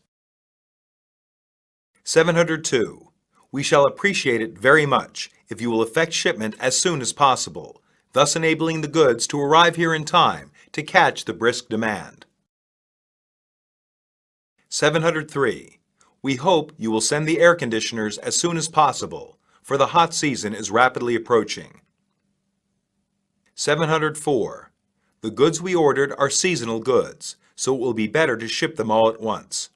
702. We shall appreciate it very much if you will effect shipment as soon as possible, thus enabling the goods to arrive here in time to catch the brisk demand. 703. We hope you will send the air conditioners as soon as possible, for the hot season is rapidly approaching. 704. The goods we ordered are seasonal goods, so it will be better to ship them all at once.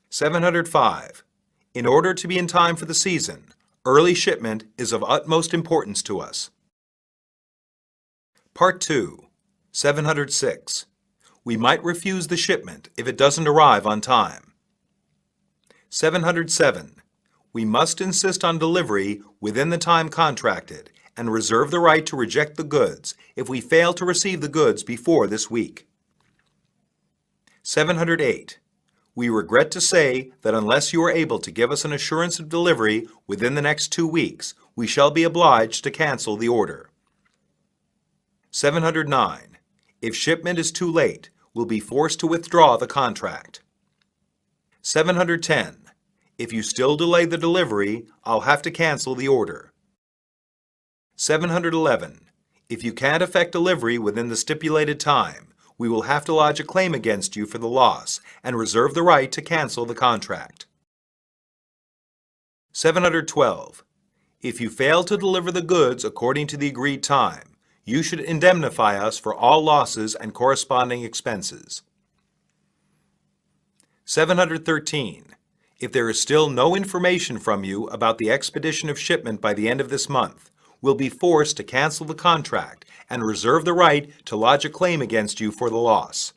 705. In order to be in time for the season, Early shipment is of utmost importance to us. Part 2, 706. We might refuse the shipment if it doesn't arrive on time. 707. We must insist on delivery within the time contracted and reserve the right to reject the goods if we fail to receive the goods before this week. 708. We regret to say that unless you are able to give us an assurance of delivery within the next 2 weeks, we shall be obliged to cancel the order. 709. If shipment is too late, we'll be forced to withdraw the contract. 710. If you still delay the delivery, I'll have to cancel the order. 711. If you can't effect delivery within the stipulated time, we will have to lodge a claim against you for the loss and reserve the right to cancel the contract. 712. If you fail to deliver the goods according to the agreed time, you should indemnify us for all losses and corresponding expenses. 713. If there is still no information from you about the expedition of shipment by the end of this month, we'll be forced to cancel the contract and reserve the right to lodge a claim against you for the loss.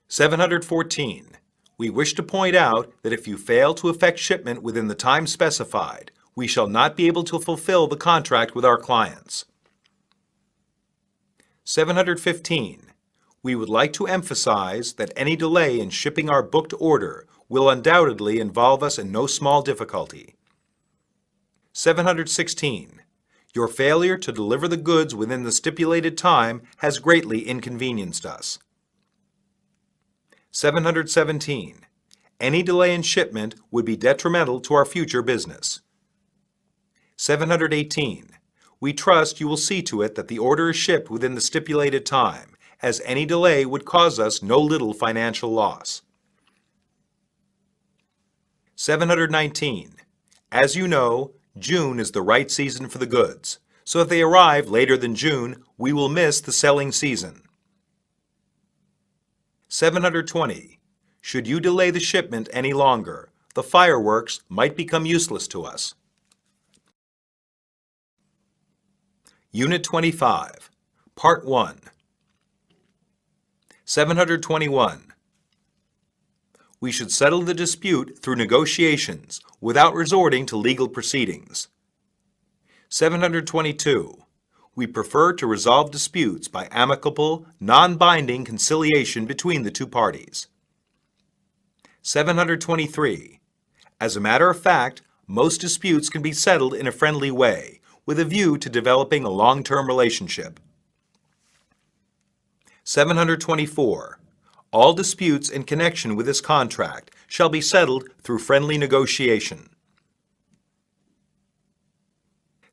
714. We wish to point out that if you fail to effect shipment within the time specified, we shall not be able to fulfill the contract with our clients. 715. We would like to emphasize that any delay in shipping our booked order will undoubtedly involve us in no small difficulty. 716. Your failure to deliver the goods within the stipulated time has greatly inconvenienced us. 717. Any delay in shipment would be detrimental to our future business. 718. We trust you will see to it that the order is shipped within the stipulated time, as any delay would cause us no little financial loss. 719. As you know, June is the right season for the goods, so if they arrive later than June, we will miss the selling season. 720. Should you delay the shipment any longer, the fireworks might become useless to us. Unit 25, Part 1. 721. We should settle the dispute through negotiations without resorting to legal proceedings. 722. We prefer to resolve disputes by amicable, non-binding conciliation between the two parties. 723. As a matter of fact, most disputes can be settled in a friendly way, with a view to developing a long-term relationship. 724. All disputes in connection with this contract shall be settled through friendly negotiation.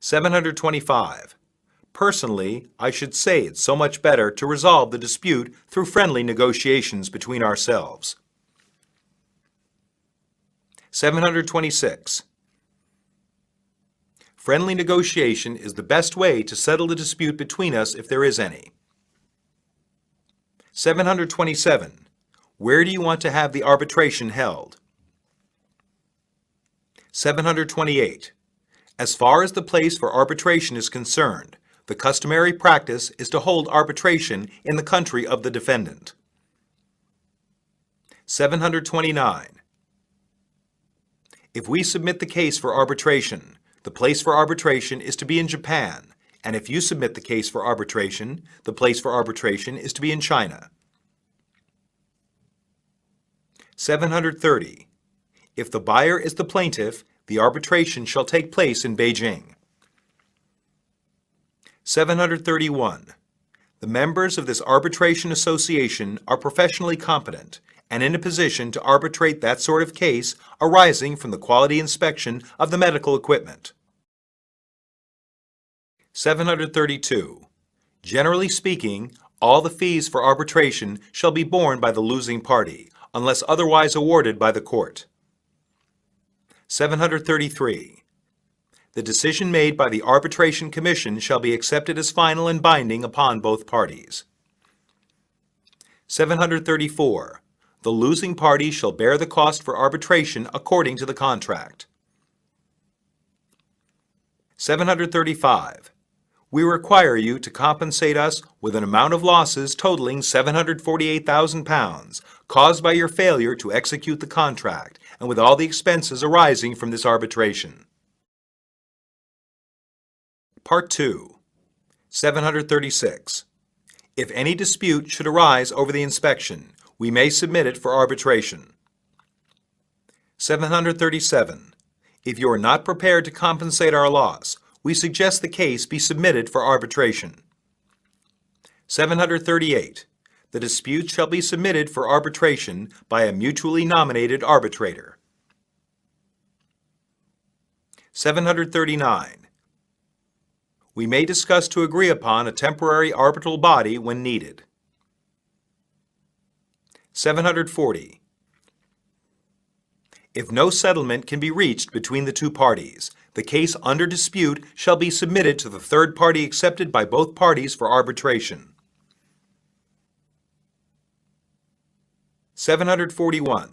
725. Personally, I should say it's so much better to resolve the dispute through friendly negotiations between ourselves. 726. Friendly negotiation is the best way to settle the dispute between us if there is any. 727. Where do you want to have the arbitration held? 728. As far as the place for arbitration is concerned, the customary practice is to hold arbitration in the country of the defendant. 729. If we submit the case for arbitration, the place for arbitration is to be in Japan, and if you submit the case for arbitration, the place for arbitration is to be in China. 730. If the buyer is the plaintiff, the arbitration shall take place in Beijing. 731. The members of this arbitration association are professionally competent and in a position to arbitrate that sort of case arising from the quality inspection of the medical equipment. 732. Generally speaking, all the fees for arbitration shall be borne by the losing party, unless otherwise awarded by the court. 733. The decision made by the Arbitration Commission shall be accepted as final and binding upon both parties. 734. The losing party shall bear the cost for arbitration according to the contract. 735. We require you to compensate us with an amount of losses totaling £748,000 caused by your failure to execute the contract and with all the expenses arising from this arbitration. Part 2. 736. If any dispute should arise over the inspection, we may submit it for arbitration. 737. If you are not prepared to compensate our loss, we suggest the case be submitted for arbitration. 738. The dispute shall be submitted for arbitration by a mutually nominated arbitrator. 739. We may discuss to agree upon a temporary arbitral body when needed. 740. If no settlement can be reached between the two parties, the case under dispute shall be submitted to the third party accepted by both parties for arbitration. 741.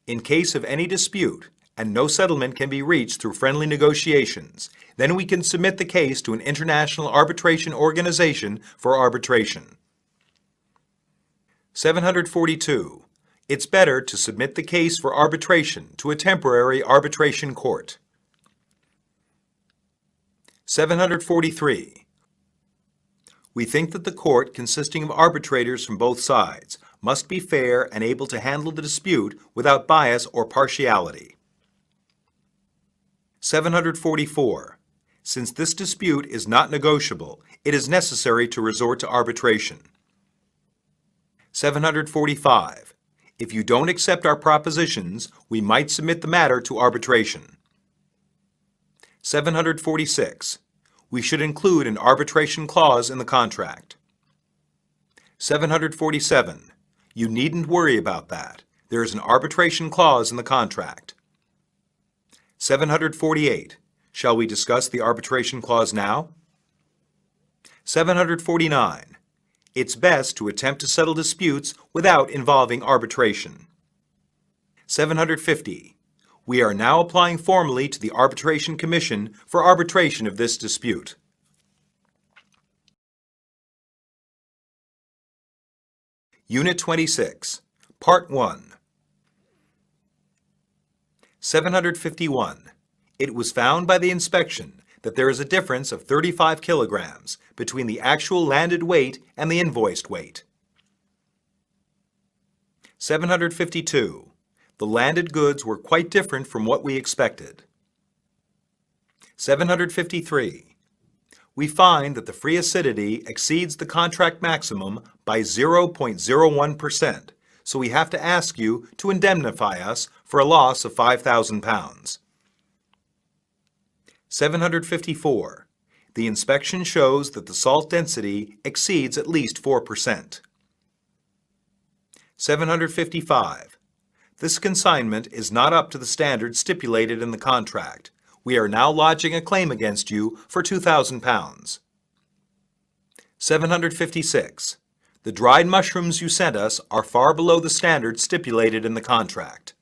In case of any dispute, and no settlement can be reached through friendly negotiations, then we can submit the case to an international arbitration organization for arbitration. 742. It's better to submit the case for arbitration to a temporary arbitration court. 743. We think that the court, consisting of arbitrators from both sides, must be fair and able to handle the dispute without bias or partiality. 744. Since this dispute is not negotiable, it is necessary to resort to arbitration. 745. If you don't accept our propositions, we might submit the matter to arbitration. 746. We should include an arbitration clause in the contract. 747. You needn't worry about that. There is an arbitration clause in the contract. 748. Shall we discuss the arbitration clause now? 749. It's best to attempt to settle disputes without involving arbitration. 750. We are now applying formally to the Arbitration Commission for arbitration of this dispute. Unit 26, Part 1. 751. It was found by the inspection that there is a difference of 35 kilograms between the actual landed weight and the invoiced weight. 752. The landed goods were quite different from what we expected. 753. We find that the free acidity exceeds the contract maximum by 0.01%, so we have to ask you to indemnify us for a loss of £5,000. 754. The inspection shows that the salt density exceeds at least 4%. 755. This consignment is not up to the standards stipulated in the contract. We are now lodging a claim against you for £2,000. 756. The dried mushrooms you sent us are far below the standards stipulated in the contract.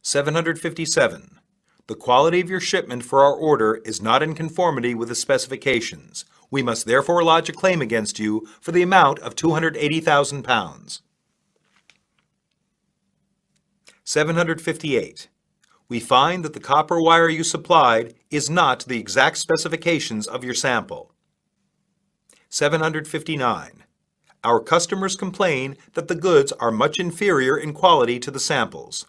757. The quality of your shipment for our order is not in conformity with the specifications. We must therefore lodge a claim against you for the amount of £280,000. 758. We find that the copper wire you supplied is not to the exact specifications of your sample. 759. Our customers complain that the goods are much inferior in quality to the samples.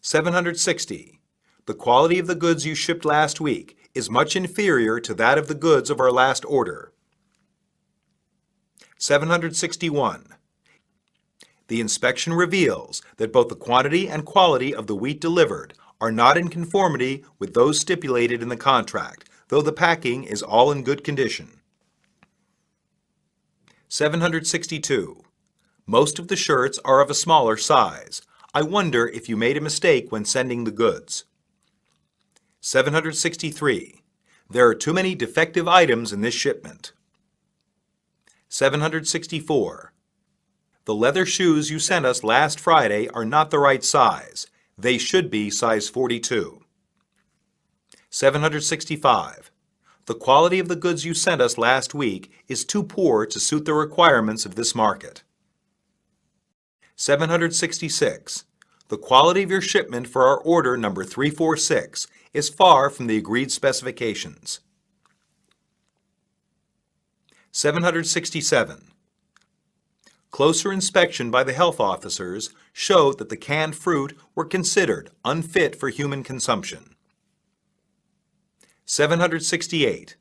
760. The quality of the goods you shipped last week is much inferior to that of the goods of our last order. 761. The inspection reveals that both the quantity and quality of the wheat delivered are not in conformity with those stipulated in the contract, though the packing is all in good condition. 762. Most of the shirts are of a smaller size. I wonder if you made a mistake when sending the goods. 763. There are too many defective items in this shipment. 764. The leather shoes you sent us last Friday are not the right size. They should be size 42. 765. The quality of the goods you sent us last week is too poor to suit the requirements of this market. 766. The quality of your shipment for our order number 346 is far from the agreed specifications. 767. Closer inspection by the health officers showed that the canned fruit were considered unfit for human consumption. 768.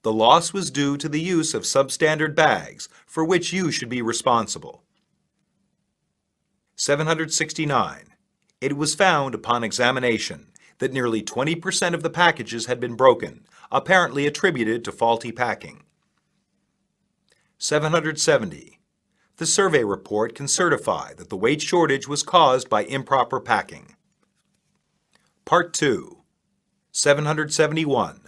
The loss was due to the use of substandard bags, for which you should be responsible. 769. It was found upon examination that nearly 20% of the packages had been broken, apparently attributed to faulty packing. 770. The survey report can certify that the weight shortage was caused by improper packing. Part 2. 771.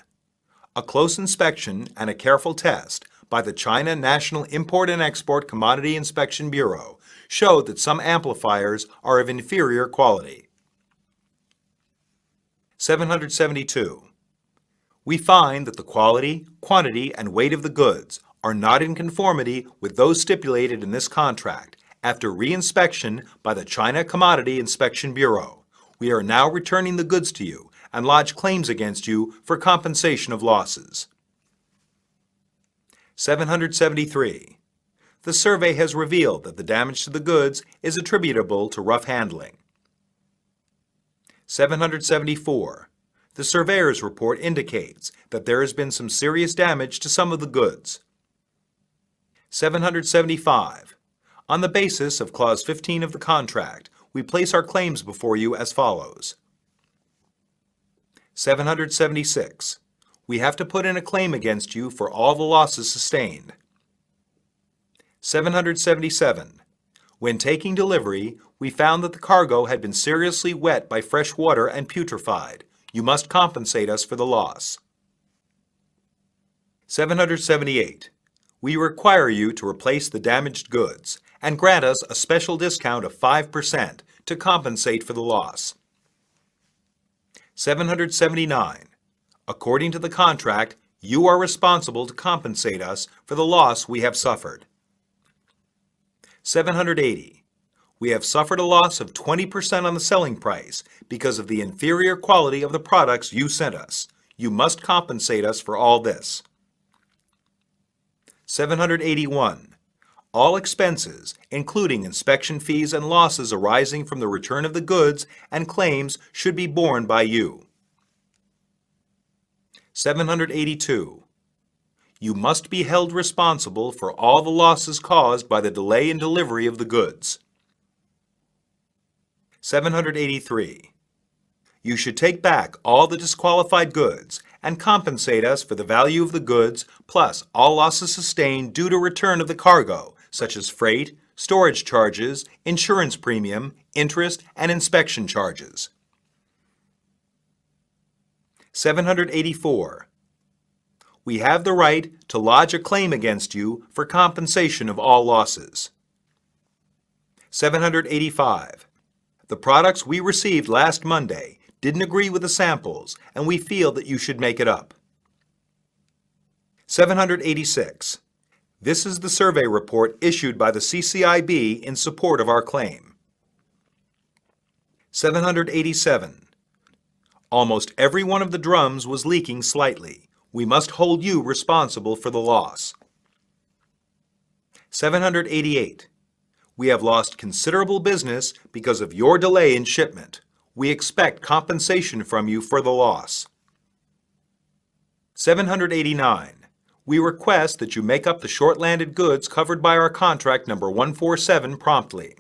A close inspection and a careful test by the China National Import and Export Commodity Inspection Bureau showed that some amplifiers are of inferior quality. 772. We find that the quality, quantity, and weight of the goods are not in conformity with those stipulated in this contract after re-inspection by the China Commodity Inspection Bureau. We are now returning the goods to you and lodge claims against you for compensation of losses. 773. The survey has revealed that the damage to the goods is attributable to rough handling. 774. The surveyor's report indicates that there has been some serious damage to some of the goods. 775. On the basis of Clause 15 of the contract, we place our claims before you as follows. 776. We have to put in a claim against you for all the losses sustained. 777. When taking delivery, we found that the cargo had been seriously wet by fresh water and putrefied. You must compensate us for the loss. 778. We require you to replace the damaged goods and grant us a special discount of 5% to compensate for the loss. 779. According to the contract, you are responsible to compensate us for the loss we have suffered. 780. We have suffered a loss of 20% on the selling price because of the inferior quality of the products you sent us. You must compensate us for all this. 781. All expenses, including inspection fees and losses arising from the return of the goods and claims, should be borne by you. 782. You must be held responsible for all the losses caused by the delay in delivery of the goods. 783. You should take back all the disqualified goods and compensate us for the value of the goods plus all losses sustained due to return of the cargo, such as freight, storage charges, insurance premium, interest, and inspection charges. 784. We have the right to lodge a claim against you for compensation of all losses. 785. The products we received last Monday didn't agree with the samples, and we feel that you should make it up. 786. This is the survey report issued by the CCIB in support of our claim. 787. Almost every one of the drums was leaking slightly. We must hold you responsible for the loss. 788. We have lost considerable business because of your delay in shipment. We expect compensation from you for the loss. 789. We request that you make up the short-landed goods covered by our contract number 147 promptly.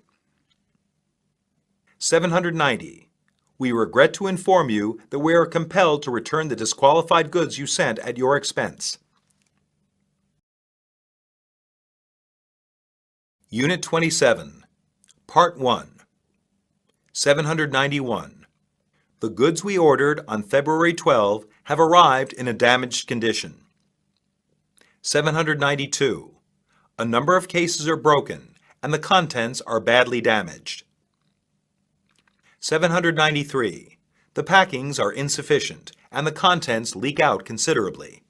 790. We regret to inform you that we are compelled to return the disqualified goods you sent at your expense. Unit 27, Part 1. 791. The goods we ordered on February 12 have arrived in a damaged condition. 792. A number of cases are broken, and the contents are badly damaged. 793. The packings are insufficient and the contents leak out considerably.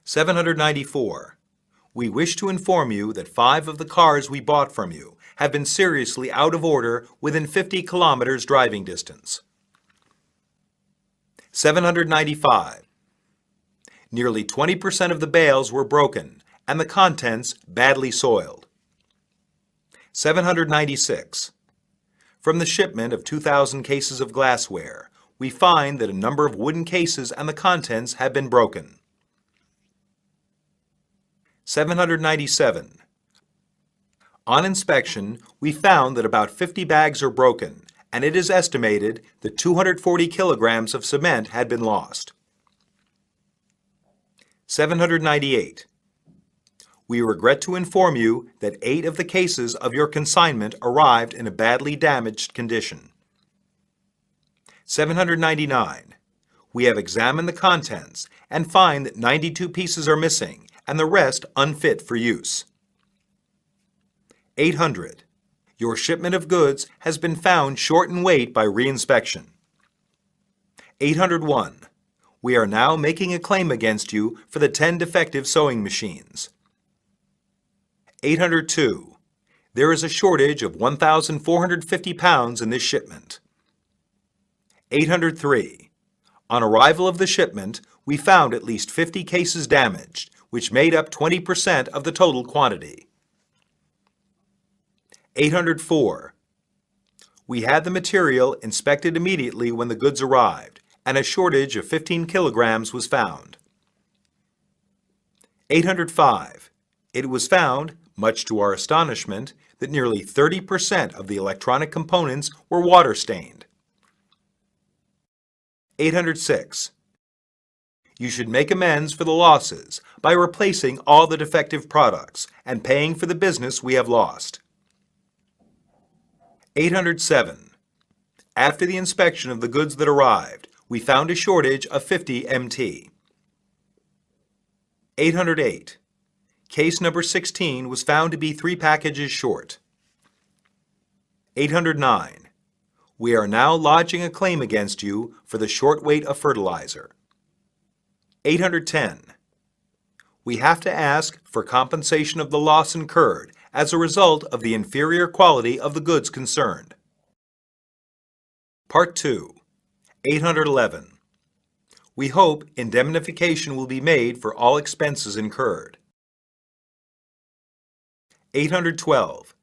794. We wish to inform you that 5 of the cars we bought from you have been seriously out of order within 50 kilometers driving distance. 795. Nearly 20% of the bales were broken and the contents badly soiled. 796. From the shipment of 2,000 cases of glassware, we find that a number of wooden cases and the contents have been broken. 797. On inspection, we found that about 50 bags are broken, and it is estimated that 240 kilograms of cement had been lost. 798. We regret to inform you that 8 of the cases of your consignment arrived in a badly damaged condition. 799. We have examined the contents and find that 92 pieces are missing and the rest unfit for use. 800. Your shipment of goods has been found short in weight by reinspection. 801. We are now making a claim against you for the 10 defective sewing machines. 802. There is a shortage of 1,450 pounds in this shipment. 803. On arrival of the shipment, we found at least 50 cases damaged, which made up 20% of the total quantity. 804. We had the material inspected immediately when the goods arrived, and a shortage of 15 kilograms was found. 805. It was found, much to our astonishment, that nearly 30% of the electronic components were water-stained. 806. You should make amends for the losses by replacing all the defective products and paying for the business we have lost. 807. After the inspection of the goods that arrived, we found a shortage of 50 MT. 808. Case number 16 was found to be 3 packages short. 809. We are now lodging a claim against you for the short weight of fertilizer. 810. We have to ask for compensation of the loss incurred as a result of the inferior quality of the goods concerned. Part 2. 811. We hope indemnification will be made for all expenses incurred. 812.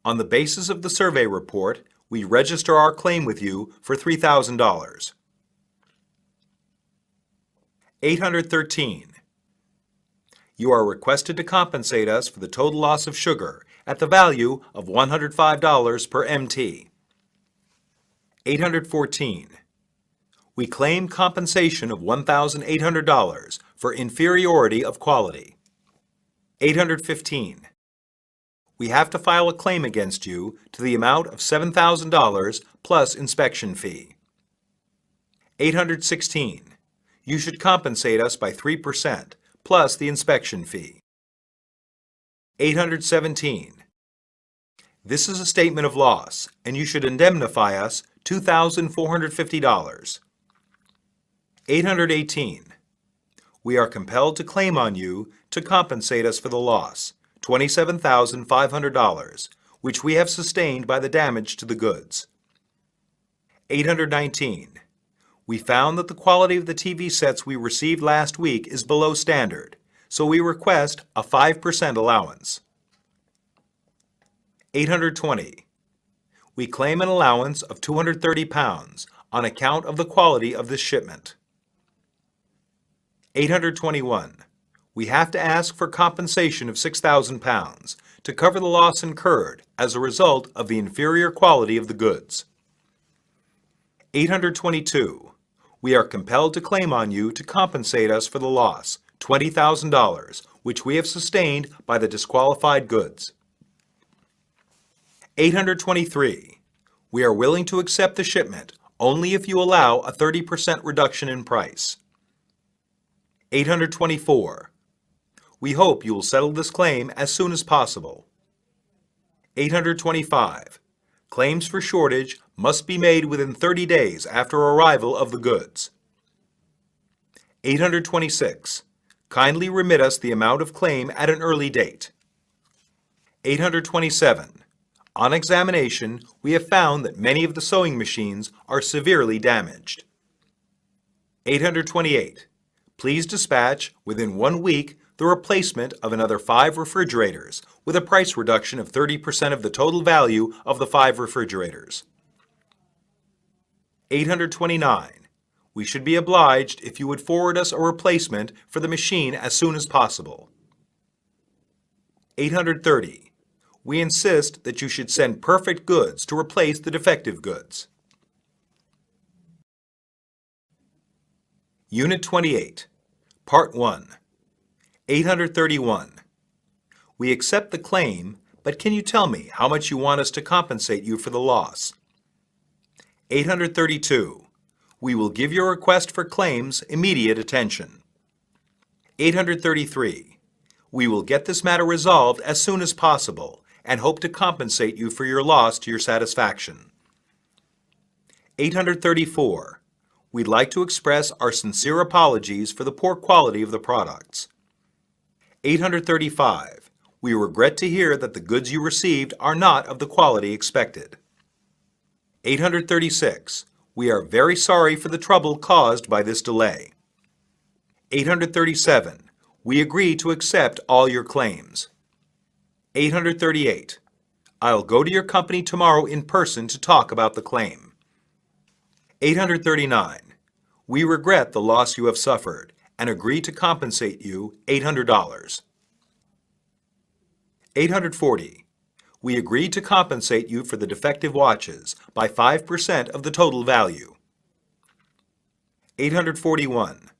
On the basis of the survey report, we register our claim with you for $3,000. 813. You are requested to compensate us for the total loss of sugar at the value of $105 per MT. 814. We claim compensation of $1,800 for inferiority of quality. 815. We have to file a claim against you to the amount of $7,000 plus inspection fee. 816. You should compensate us by 3% plus the inspection fee. 817. This is a statement of loss, and you should indemnify us $2,450. 818. We are compelled to claim on you to compensate us for the loss, $27,500, which we have sustained by the damage to the goods. 819. We found that the quality of the TV sets we received last week is below standard, so we request a 5% allowance. 820. We claim an allowance of 230 pounds on account of the quality of this shipment. 821. We have to ask for compensation of 6,000 pounds to cover the loss incurred as a result of the inferior quality of the goods. 822. We are compelled to claim on you to compensate us for the loss, $20,000, which we have sustained by the disqualified goods. 823. We are willing to accept the shipment only if you allow a 30% reduction in price. 824. We hope you will settle this claim as soon as possible. 825. Claims for shortage must be made within 30 days after arrival of the goods. 826. Kindly remit us the amount of claim at an early date. 827. On examination, we have found that many of the sewing machines are severely damaged. 828. Please dispatch within 1 week the replacement of another 5 refrigerators with a price reduction of 30% of the total value of the 5 refrigerators. 829. We should be obliged if you would forward us a replacement for the machine as soon as possible. 830. We insist that you should send perfect goods to replace the defective goods. Unit 28, Part 1. 831. We accept the claim, but can you tell me how much you want us to compensate you for the loss? 832. We will give your request for claims immediate attention. 833. We will get this matter resolved as soon as possible and hope to compensate you for your loss to your satisfaction. 834. We'd like to express our sincere apologies for the poor quality of the products. 835. We regret to hear that the goods you received are not of the quality expected. 836. We are very sorry for the trouble caused by this delay. 837. We agree to accept all your claims. 838. I'll go to your company tomorrow in person to talk about the claim. 839. We regret the loss you have suffered and agree to compensate you $800. 840. We agree to compensate you for the defective watches by 5% of the total value. 841.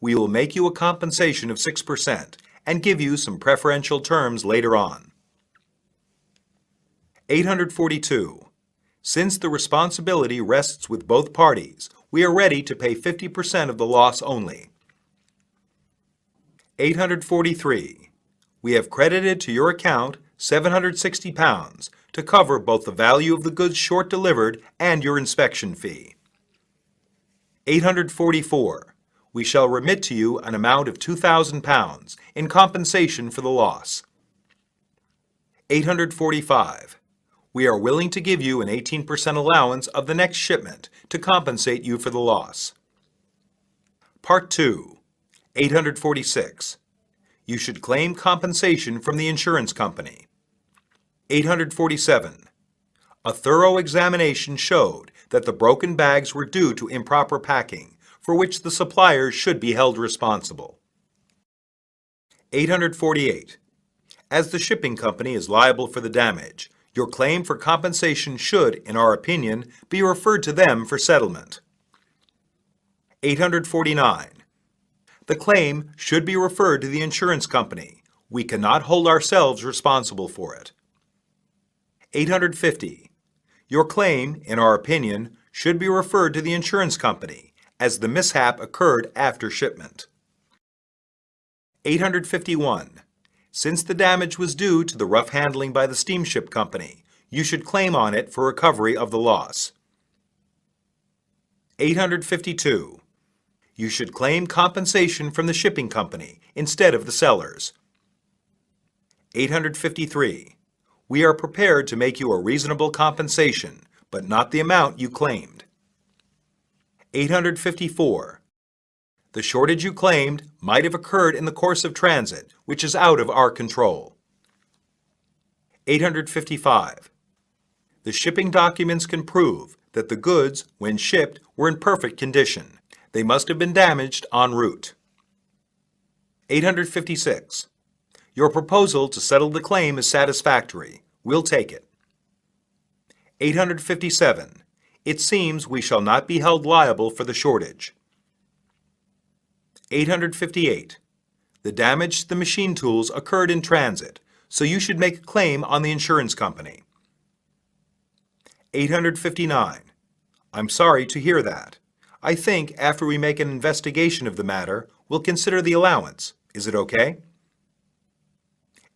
We will make you a compensation of 6% and give you some preferential terms later on. 842. Since the responsibility rests with both parties, we are ready to pay 50% of the loss only. 843. We have credited to your account £760 to cover both the value of the goods short delivered and your inspection fee. 844. We shall remit to you an amount of £2,000 in compensation for the loss. 845. We are willing to give you an 18% allowance of the next shipment to compensate you for the loss. Part 2. 846. You should claim compensation from the insurance company. 847. A thorough examination showed that the broken bags were due to improper packing, for which the suppliers should be held responsible. 848. As the shipping company is liable for the damage, your claim for compensation should, in our opinion, be referred to them for settlement. 849. The claim should be referred to the insurance company. We cannot hold ourselves responsible for it. 850. Your claim, in our opinion, should be referred to the insurance company, as the mishap occurred after shipment. 851. Since the damage was due to the rough handling by the steamship company, you should claim on it for recovery of the loss. 852. You should claim compensation from the shipping company instead of the sellers. 853. We are prepared to make you a reasonable compensation, but not the amount you claimed. 854. The shortage you claimed might have occurred in the course of transit, which is out of our control. 855. The shipping documents can prove that the goods, when shipped, were in perfect condition. They must have been damaged en route. 856. Your proposal to settle the claim is satisfactory. We'll take it. 857. It seems we shall not be held liable for the shortage. 858. The damage to the machine tools occurred in transit, so you should make a claim on the insurance company. 859. I'm sorry to hear that. I think after we make an investigation of the matter, we'll consider the allowance. Is it okay?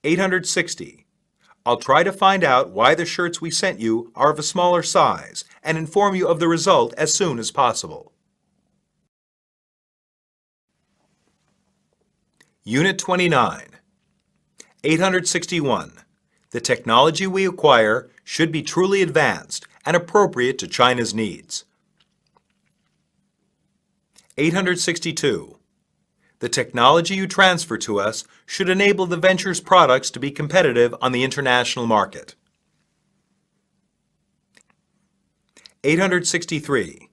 860. I'll try to find out why the shirts we sent you are of a smaller size and inform you of the result as soon as possible. Unit 29. 861. The technology we acquire should be truly advanced and appropriate to China's needs. 862. The technology you transfer to us should enable the venture's products to be competitive on the international market. 863.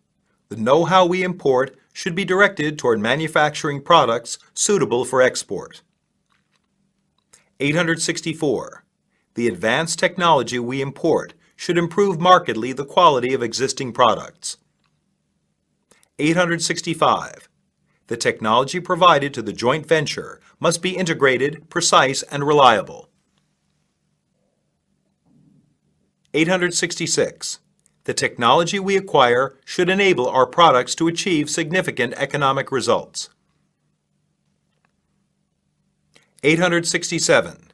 The know-how we import should be directed toward manufacturing products suitable for export. 864. The advanced technology we import should improve markedly the quality of existing products. 865. The technology provided to the joint venture must be integrated, precise, and reliable. 866. The technology we acquire should enable our products to achieve significant economic results. 867.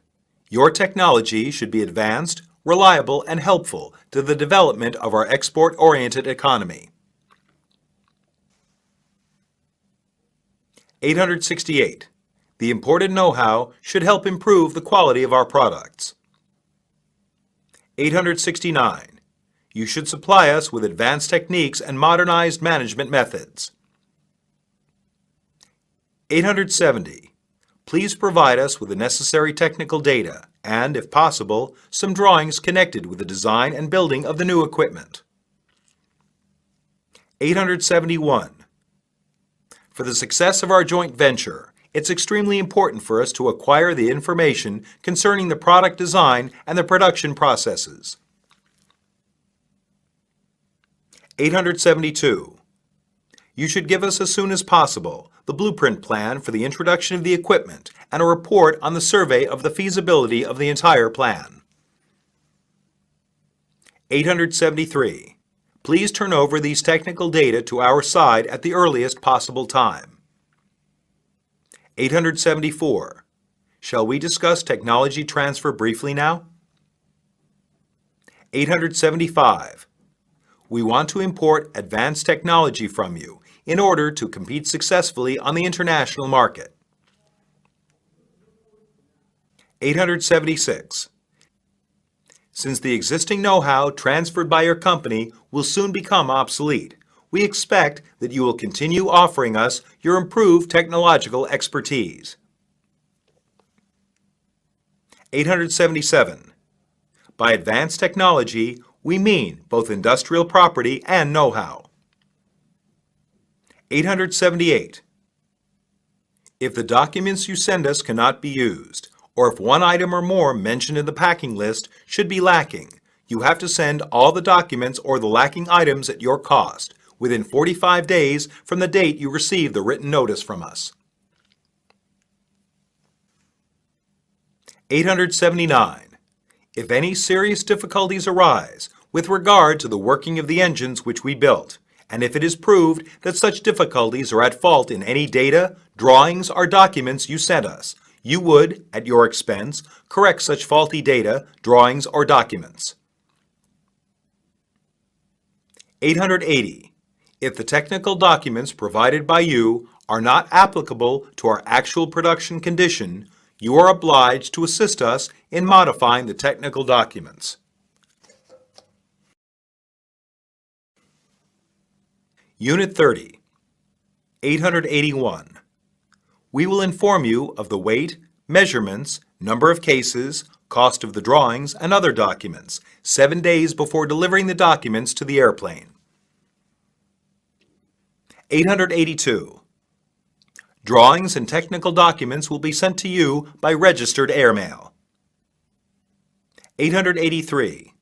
Your technology should be advanced, reliable, and helpful to the development of our export-oriented economy. 868. The imported know-how should help improve the quality of our products. 869. You should supply us with advanced techniques and modernized management methods. 870. Please provide us with the necessary technical data and, if possible, some drawings connected with the design and building of the new equipment. 871. For the success of our joint venture, it's extremely important for us to acquire the information concerning the product design and the production processes. 872. You should give us as soon as possible the blueprint plan for the introduction of the equipment and a report on the survey of the feasibility of the entire plan. 873. Please turn over these technical data to our side at the earliest possible time. 874. Shall we discuss technology transfer briefly now? 875. We want to import advanced technology from you in order to compete successfully on the international market. 876. Since the existing know-how transferred by your company will soon become obsolete, we expect that you will continue offering us your improved technological expertise. 877. By advanced technology, we mean both industrial property and know-how. 878. If the documents you send us cannot be used, or if one item or more mentioned in the packing list should be lacking, you have to send all the documents or the lacking items at your cost within 45 days from the date you receive the written notice from us. 879. If any serious difficulties arise with regard to the working of the engines which we built, and if it is proved that such difficulties are at fault in any data, drawings, or documents you sent us, you would, at your expense, correct such faulty data, drawings, or documents. 880. If the technical documents provided by you are not applicable to our actual production condition, you are obliged to assist us in modifying the technical documents. Unit 30. 881. We will inform you of the weight, measurements, number of cases, cost of the drawings, and other documents 7 days before delivering the documents to the airplane. 882. Drawings and technical documents will be sent to you by registered airmail. 883.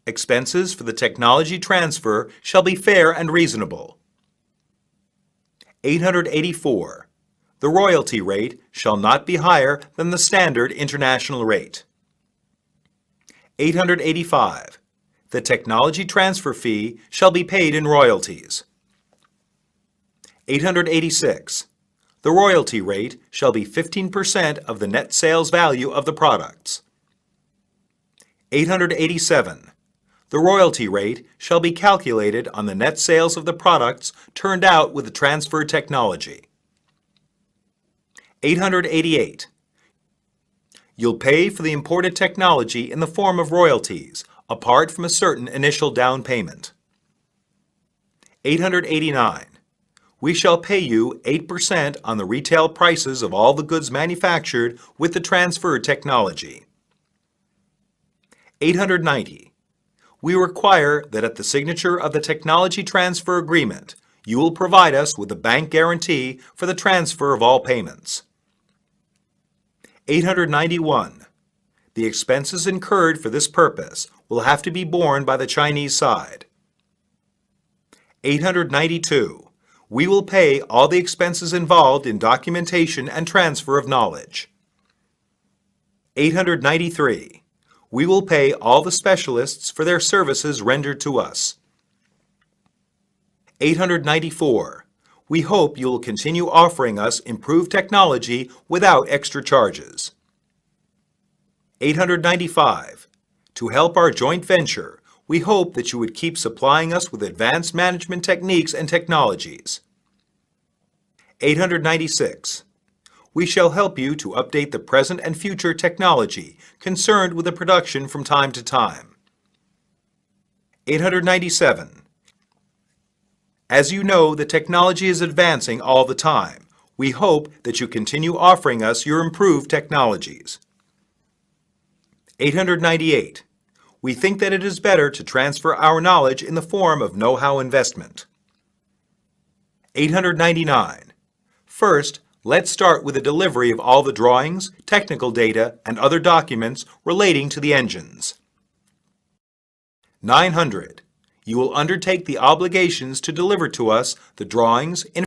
Expenses for the technology transfer shall be fair and reasonable. 884. The royalty rate shall not be higher than the standard international rate. 885. The technology transfer fee shall be paid in royalties. 886. The royalty rate shall be 15% of the net sales value of the products. 887. The royalty rate shall be calculated on the net sales of the products turned out with the transferred technology. 888. You'll pay for the imported technology in the form of royalties, apart from a certain initial down payment. 889. We shall pay you 8% on the retail prices of all the goods manufactured with the transferred technology. 890. We require that at the signature of the technology transfer agreement, you will provide us with a bank guarantee for the transfer of all payments. 891. The expenses incurred for this purpose will have to be borne by the Chinese side. 892. We will pay all the expenses involved in documentation and transfer of knowledge. 893. We will pay all the specialists for their services rendered to us. 894. We hope you will continue offering us improved technology without extra charges. 895. To help our joint venture, we hope that you would keep supplying us with advanced management techniques and technologies. 896. We shall help you to update the present and future technology concerned with the production from time to time. 897. As you know, the technology is advancing all the time. We hope that you continue offering us your improved technologies. 898. We think that it is better to transfer our knowledge in the form of know-how investment. 899. First, let's start with the delivery of all the drawings, technical data, and other documents relating to the engines. 900. You will undertake the obligations to deliver to us the drawings,